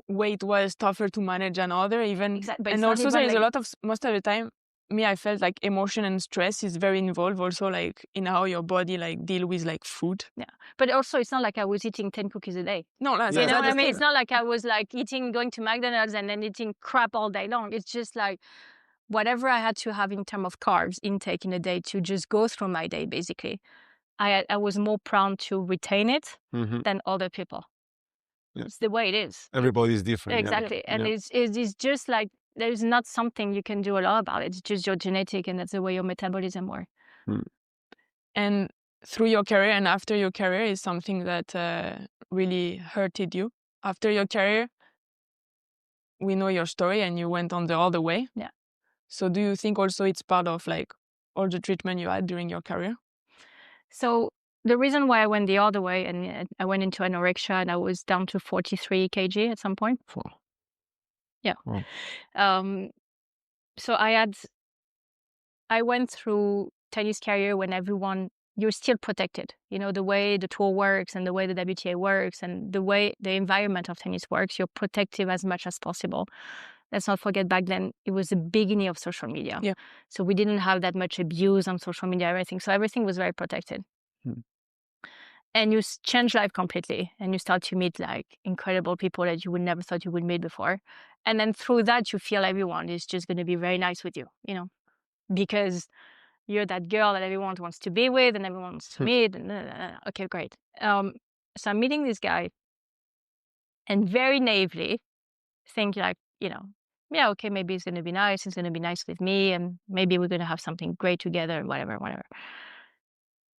weight was tougher to manage than other even. Exactly. And also there is a lot of, most of the time, I felt like emotion and stress is very involved also like in how your body like deal with like food. Yeah, but also it's not like I was eating 10 cookies a day. No, that's you know what I mean? It's not like I was like going to McDonald's and then eating crap all day long. It's just like whatever I had to have in terms of carbs intake in a day to just go through my day, basically. I was more prone to retain it than other people. It's the way it is. Everybody's different. Exactly. And it's just like, there's not something you can do a lot about it. It's just your genetic, and that's the way your metabolism works. And through your career and after your career is something that really hurted you. After your career, we know your story and you went on the other way. Yeah. So do you think also it's part of like all the treatment you had during your career? So the reason why I went the other way, and I went into anorexia and I was down to 43 kg at some point. Yeah. Wow. So I went through tennis career when you're still protected. The way the tour works and the way the WTA works and the way the environment of tennis works, you're protective as much as possible. Let's not forget, back then, it was the beginning of social media. Yeah. So we didn't have that much abuse on social media, everything. So everything was very protected. And you change life completely. And you start to meet like incredible people that you would never thought you would meet before. And then through that, you feel everyone is just going to be very nice with you, because you're that girl that everyone wants to be with and everyone wants to meet. And okay, great. So I'm meeting this guy, and very naively think like, yeah, okay, maybe it's going to be nice. It's going to be nice with me, and maybe we're going to have something great together, whatever.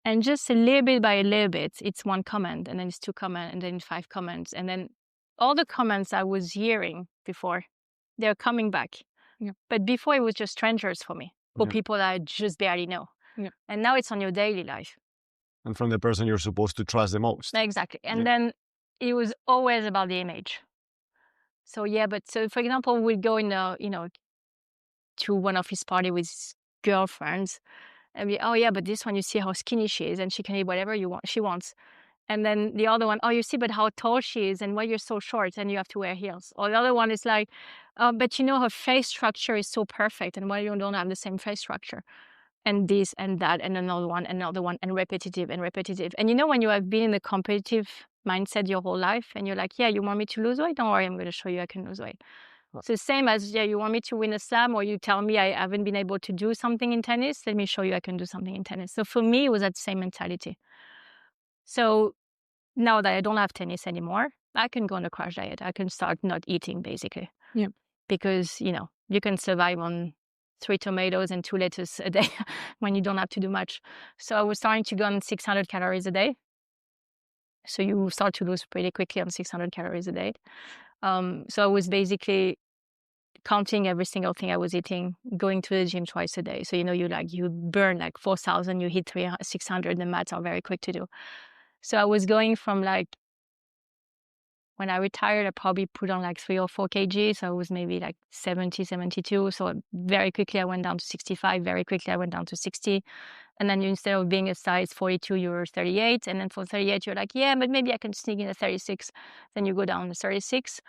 And just a little bit by a little bit, it's one comment, and then it's two comments, and then 5 comments. And then all the comments I was hearing before, they're coming back. Yeah. But before it was just strangers for me, or people that I just barely know. Yeah. And now it's on your daily life. And from the person you're supposed to trust the most. Exactly. And then it was always about the image. So so for example, we'd go in to one of his party with his girlfriends, and we, oh yeah, but this one, you see how skinny she is, and she can eat whatever she wants. And then the other one, oh, you see, but how tall she is, and why you're so short, and you have to wear heels. Or the other one is like, but her face structure is so perfect, and why you don't have the same face structure, and this and that, and another one, and repetitive. And when you have been in a competitive mindset your whole life, and you're like, yeah, you want me to lose weight? Don't worry, I'm going to show you I can lose weight. It's the same as, yeah, you want me to win a slam, or you tell me I haven't been able to do something in tennis, let me show you I can do something in tennis. So for me, it was that same mentality. So now that I don't have tennis anymore, I can go on a crash diet. I can start not eating, basically. Yeah. Because, you can survive on 3 tomatoes and 2 lettuce a day when you don't have to do much. So I was starting to go on 600 calories a day. So you start to lose pretty quickly on 600 calories a day. So I was basically counting every single thing I was eating, going to the gym twice a day. So, you burn like 4,000, you hit 600, the maths are very quick to do. So I was going from when I retired, I probably put on like 3 or 4 kg. So I was maybe like 70, 72. So very quickly I went down to 65. Very quickly I went down to 60. And then instead of being a size 42, you were 38. And then for 38, you're like, yeah, but maybe I can sneak in a 36. Then you go down to 36.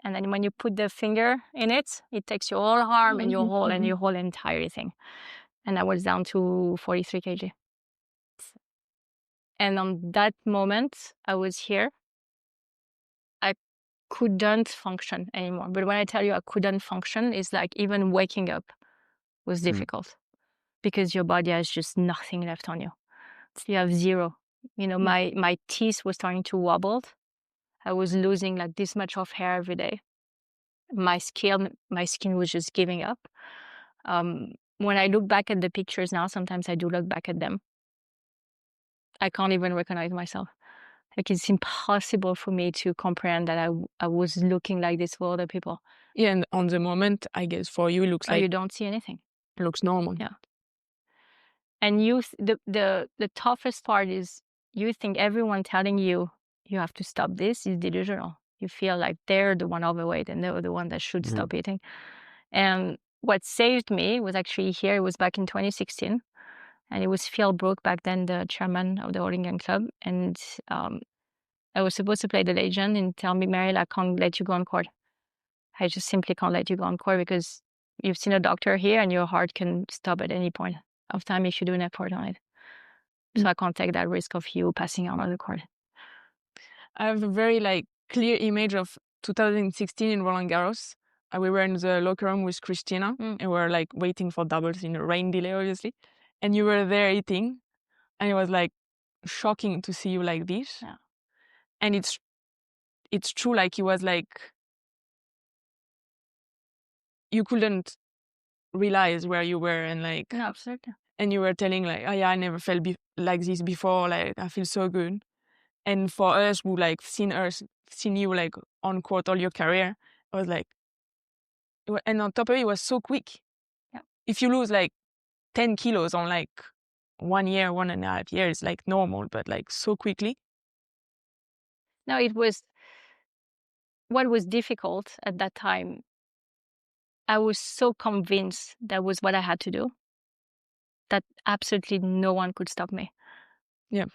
And then when you put the finger in it, it takes your whole arm and your whole entire thing. And I was down to 43 kg. And on that moment, I was here. I couldn't function anymore. But when I tell you I couldn't function, it's like even waking up was difficult because your body has just nothing left on you. You have zero. My teeth were starting to wobble. I was losing like this much of hair every day. My skin was just giving up. When I look back at the pictures now, sometimes I do look back at them. I can't even recognize myself. Like, it's impossible for me to comprehend that I was looking like this for other people. Yeah, and on the moment, I guess for you, it looks like you don't see anything. It looks normal. Yeah. And the toughest part is you think everyone telling you have to stop this is delusional. You feel like they're the one overweight and they're the one that should stop eating. And what saved me was actually here. It was back in 2016. And it was Phil Brook back then, the chairman of the Roland Garros club. And I was supposed to play the legend and tell me, Marion, I can't let you go on court. I just simply can't let you go on court because you've seen a doctor here and your heart can stop at any point of time if you do an effort on it. So I can't take that risk of you passing out on the court. I have a very clear image of 2016 in Roland Garros. We were in the locker room with Christina and we were waiting for doubles in a rain delay, obviously. And you were there eating, and it was shocking to see you like this. Yeah. And it's true, it was you couldn't realize where you were, and No, absolutely. and you were telling oh yeah, I never felt like this before. I feel so good. And for us who seen you on court all your career, I was and on top of it was so quick. Yeah. If you lose 10 kilos on 1 year, 1.5 years, normal, but so quickly. No, it was what was difficult at that time. I was so convinced that was what I had to do that absolutely no one could stop me. Yeah.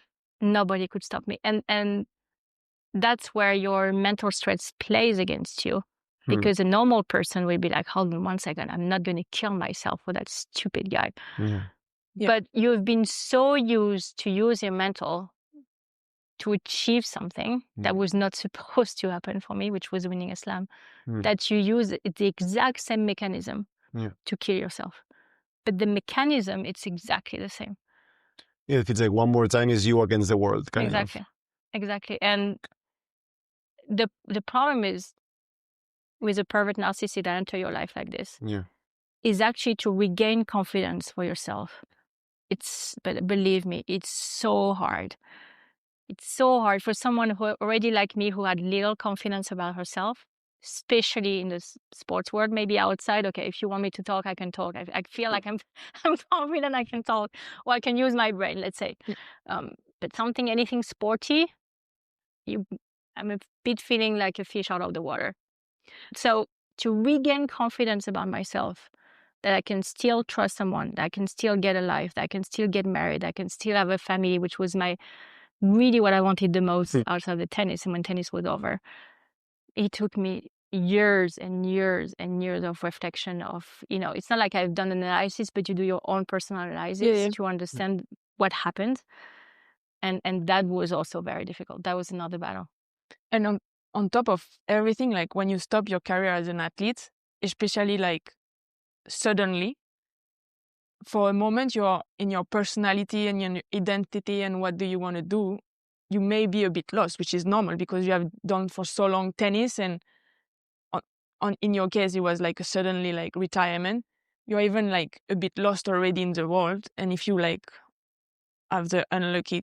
Nobody could stop me. And that's where your mental stress plays against you. Because a normal person will be like, hold on 1 second, I'm not going to kill myself for that stupid guy. Yeah. But you've been so used to use your mental to achieve something that was not supposed to happen for me, which was winning a slam, that you use the exact same mechanism to kill yourself. but the mechanism, it's exactly the same. Yeah, if it's like one more time, is you against the world, kind Exactly. of. Exactly. And the problem is with a pervert narcissist that enter your life like this Yeah. is actually to regain confidence for yourself. But believe me, it's so hard. It's so hard for someone who already like me, who had little confidence about herself, especially in the sports world, maybe outside. Okay, if you want me to talk, I can talk. I feel like I'm confident I can talk, or I can use my brain, let's say. But anything sporty, I'm a bit feeling like a fish out of the water. So to regain confidence about myself, that I can still trust someone, that I can still get a life, that I can still get married, that I can still have a family, which was really what I wanted the most outside of the tennis. And when tennis was over, it took me years and years and years of reflection of, it's not like I've done an analysis, but you do your own personal analysis to understand what happened. And that was also very difficult. That was another battle. And on top of everything, like when you stop your career as an athlete, especially like suddenly, for a moment you're in your personality and your identity and what do you want to do, you may be a bit lost, which is normal because you have done for so long tennis, and in your case it was like a suddenly like retirement. You're even like a bit lost already in the world, and if you like have the unlucky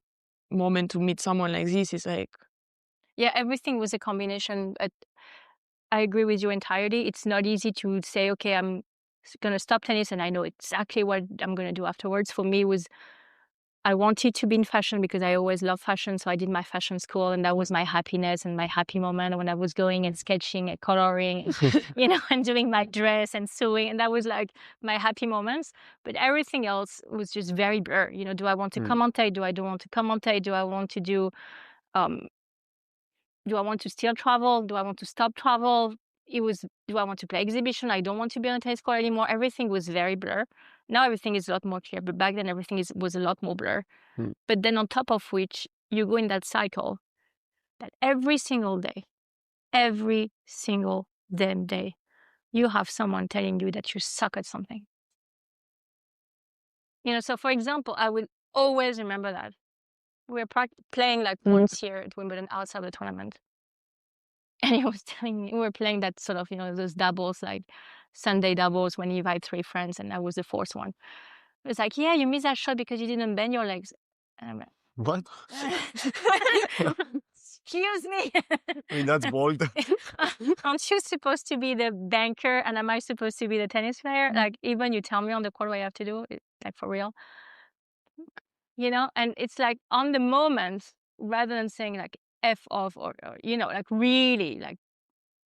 moment to meet someone like this, it's like everything was a combination. But I agree with you entirely. It's not easy to say, okay, I'm going to stop tennis and I know exactly what I'm going to do afterwards. For me, I wanted to be in fashion because I always loved fashion. So I did my fashion school, and that was my happiness and my happy moment when I was going and sketching and coloring, and doing my dress and sewing. And that was like my happy moments. But everything else was just very blur. Do I want to commentate? Do I don't want to commentate? Do I want to do, do I want to still travel? Do I want to stop travel? Do I want to play exhibition? I don't want to be on a tennis court anymore. Everything was very blur. Now everything is a lot more clear, but back then everything was a lot more blur. But then on top of which, you go in that cycle that every single damn day, you have someone telling you that you suck at something. So for example, I will always remember that. We were playing like once here at Wimbledon outside the tournament. And he was telling me, we were playing that sort of, those doubles, like Sunday doubles when you invite 3 friends, and I was the 4th one. It was like, yeah, you missed that shot because you didn't bend your legs. And I'm like, What? excuse me. I mean, that's bold. Aren't you supposed to be the banker, and am I supposed to be the tennis player? Like, even you tell me on the court what I have to do, like for real. And it's like on the moment, rather than saying like F off or like really like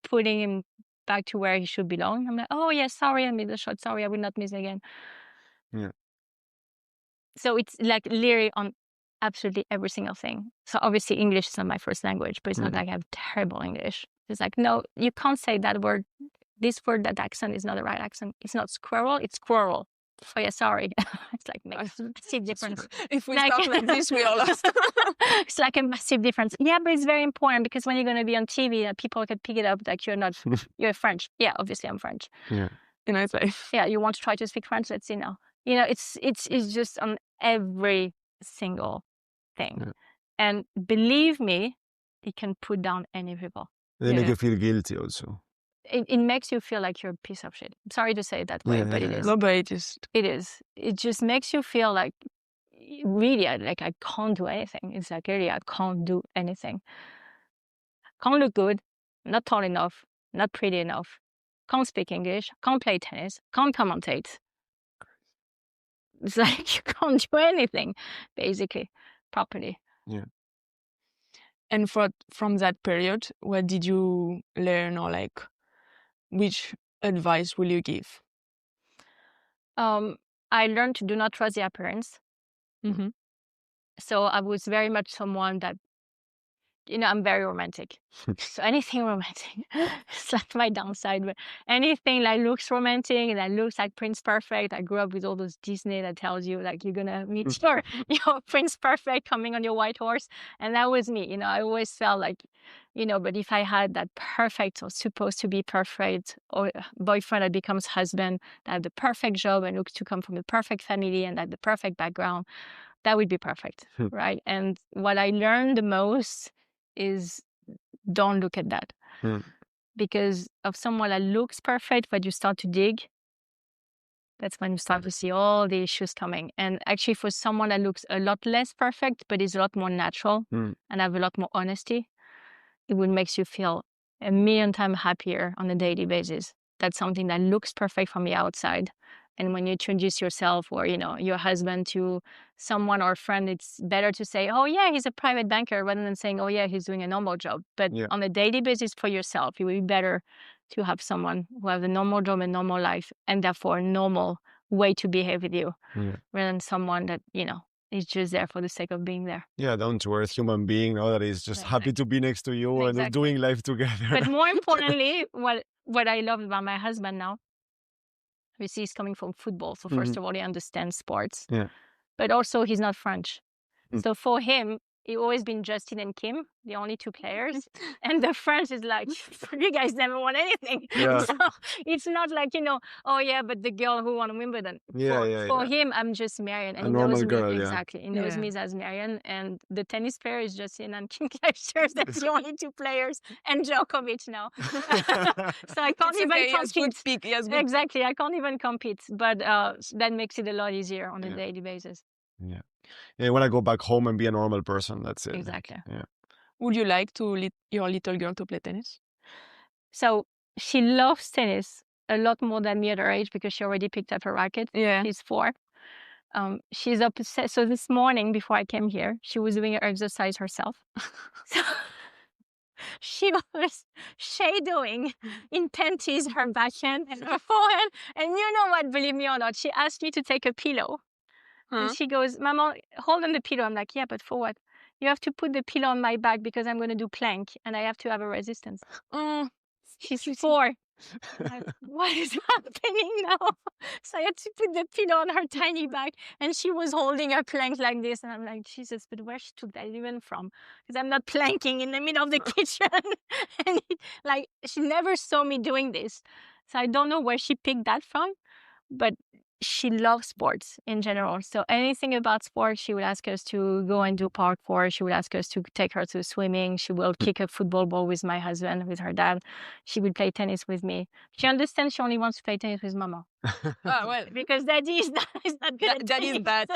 putting him back to where he should belong. I'm like, oh yeah, sorry, I missed the shot. Sorry, I will not miss again. Yeah. So it's like literally on absolutely every single thing. So obviously English is not my first language, but it's not like I have terrible English. It's like, no, you can't say that word. This word, that accent is not the right accent. It's not squirrel, it's squirrel. Oh yeah, sorry. It's like makes a massive difference. If we start like this, we are lost. It's like a massive difference. Yeah, but it's very important because when you're going to be on TV, people can pick it up like you're French. Yeah, obviously I'm French. Yeah. It's like, yeah, you want to try to speak French? Let's see now. It's just on every single thing. Yeah. And believe me, it can put down any people. They make you feel guilty also. It makes you feel like you're a piece of shit. I'm sorry to say it that way, but it is. No, but it is. It just makes you feel like, really, like I can't do anything. It's like, really, I can't do anything. Can't look good, not tall enough, not pretty enough, can't speak English, can't play tennis, can't commentate. It's like you can't do anything, basically, properly. Yeah. And from that period, what did you learn, or like, which advice will you give? I learned to do not trust the appearance. Mm-hmm. So I was very much someone that I'm very romantic. So anything romantic, it's like my downside. But anything that looks romantic and that looks like Prince Perfect. I grew up with all those Disney that tells you like you're gonna meet your Prince Perfect coming on your white horse, and that was me. I always felt like, but if I had that perfect or supposed to be perfect or boyfriend that becomes husband, that had the perfect job and looks to come from the perfect family and that the perfect background, that would be perfect, right? And what I learned the most is don't look at that. Because of someone that looks perfect, but you start to dig, that's when you start to see all the issues coming. And actually for someone that looks a lot less perfect, but is a lot more natural and have a lot more honesty, it would make you feel a million times happier on a daily basis. That's something that looks perfect from the outside. And when you introduce yourself or, your husband to someone or a friend, it's better to say, oh, yeah, he's a private banker rather than saying, oh, yeah, he's doing a normal job. But on a daily basis for yourself, it would be better to have someone who has a normal job and normal life and therefore a normal way to behave with you rather than someone that, is just there for the sake of being there. Yeah, down to earth human being, that is just happy to be next to you and doing life together. But more importantly, what I love about my husband now, obviously he's coming from football. So first of all, he understands sports. Yeah. But also he's not French. So for him, it always been Justin and Kim, the only two players. And the French is like, you guys never won anything. Yeah. So it's not like, oh yeah, but the girl who won Wimbledon. For him, I'm just Marion. And a normal girl, exactly. He knows me as Marion. And the tennis player is Justin and Kim Clijsters. That's the only two players. And Djokovic now. So I can't even compete. Exactly. I can't even compete. But that makes it a lot easier on a daily basis. Yeah. Yeah, when I go back home and be a normal person, that's it. Exactly. Yeah. Would you like your little girl to play tennis? So she loves tennis a lot more than me at her age because she already picked up her racket. Yeah. She's 4. She's obsessed. So this morning before I came here, she was doing her exercise herself. So she was shadowing in panties her backhand and her forehand. And you know what, believe me or not, she asked me to take a pillow. And she goes, Mama, hold on the pillow. I'm like, yeah, but for what? You have to put the pillow on my back because I'm going to do plank and I have to have a resistance. She's 4. Like, what is happening now? So I had to put the pillow on her tiny back and she was holding her plank like this. And I'm like, Jesus, but where she took that even from? Because I'm not planking in the middle of the kitchen. And she never saw me doing this. So I don't know where she picked that from, but she loves sports in general. So anything about sports, she would ask us to go and do parkour. She would ask us to take her to swimming. She will kick a football ball with my husband, with her dad. She would play tennis with me. She understands she only wants to play tennis with Mama. Well, because Daddy is not good at Daddy is bad.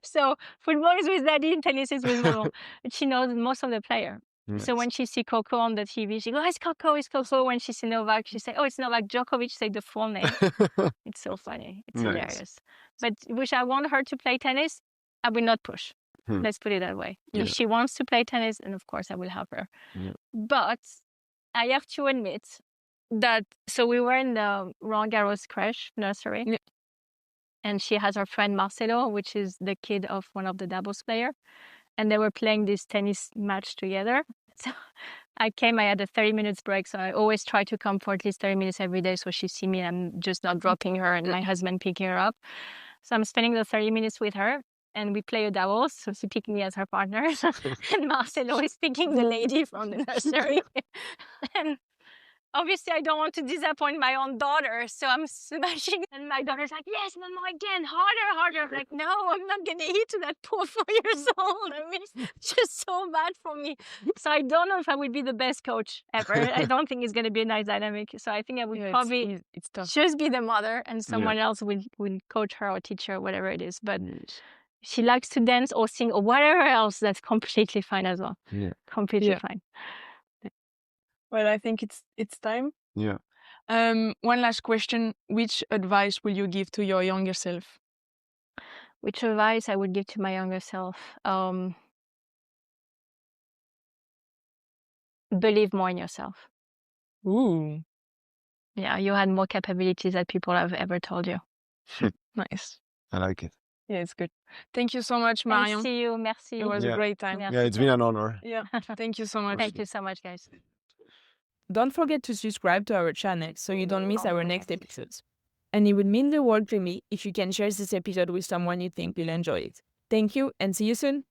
So football is with Daddy and tennis is with Mama. She knows most of the players. Nice. So when she sees Coco on the TV, she goes, it's Coco, it's Coco. When she sees Novak, she says, oh, it's Novak Djokovic, say the full name. It's so funny. It's hilarious. But which I want her to play tennis, I will not push. Let's put it that way. Yeah. If she wants to play tennis, then of course I will help her. Yeah. But I have to admit that, so we were in the Roland Garros crèche nursery. Yeah. And she has her friend Marcelo, which is the kid of one of the doubles players. And they were playing this tennis match together. So I had a 30 minutes break. So I always try to come for at least 30 minutes every day. So she see me and I'm just not dropping her and my husband picking her up. So I'm spending the 30 minutes with her and we play a doubles. So she picked me as her partner. And Marcelo is picking the lady from the nursery. And obviously, I don't want to disappoint my own daughter, so I'm smashing. And my daughter's like, yes, Mama, again, harder. I'm like, no, I'm not going to hit that poor 4 years old. I mean, it's just so bad for me. So I don't know if I would be the best coach ever. I don't think it's going to be a nice dynamic. So I think I would probably just be the mother and someone else will coach her or teach her, whatever it is. But she likes to dance or sing or whatever else. That's completely fine as well. Yeah. Completely fine. Well, I think it's time. Yeah. One last question. Which advice will you give to your younger self? Which advice I would give to my younger self? Believe more in yourself. Ooh. Yeah, you had more capabilities than people have ever told you. Nice. I like it. Yeah, it's good. Thank you so much, Marion. See you. Merci. It was a great time. Yeah, it's been an honor. Yeah. Thank you so much. Thank you so much, guys. Don't forget to subscribe to our channel so you don't miss our next episodes. And it would mean the world to me if you can share this episode with someone you think will enjoy it. Thank you and see you soon!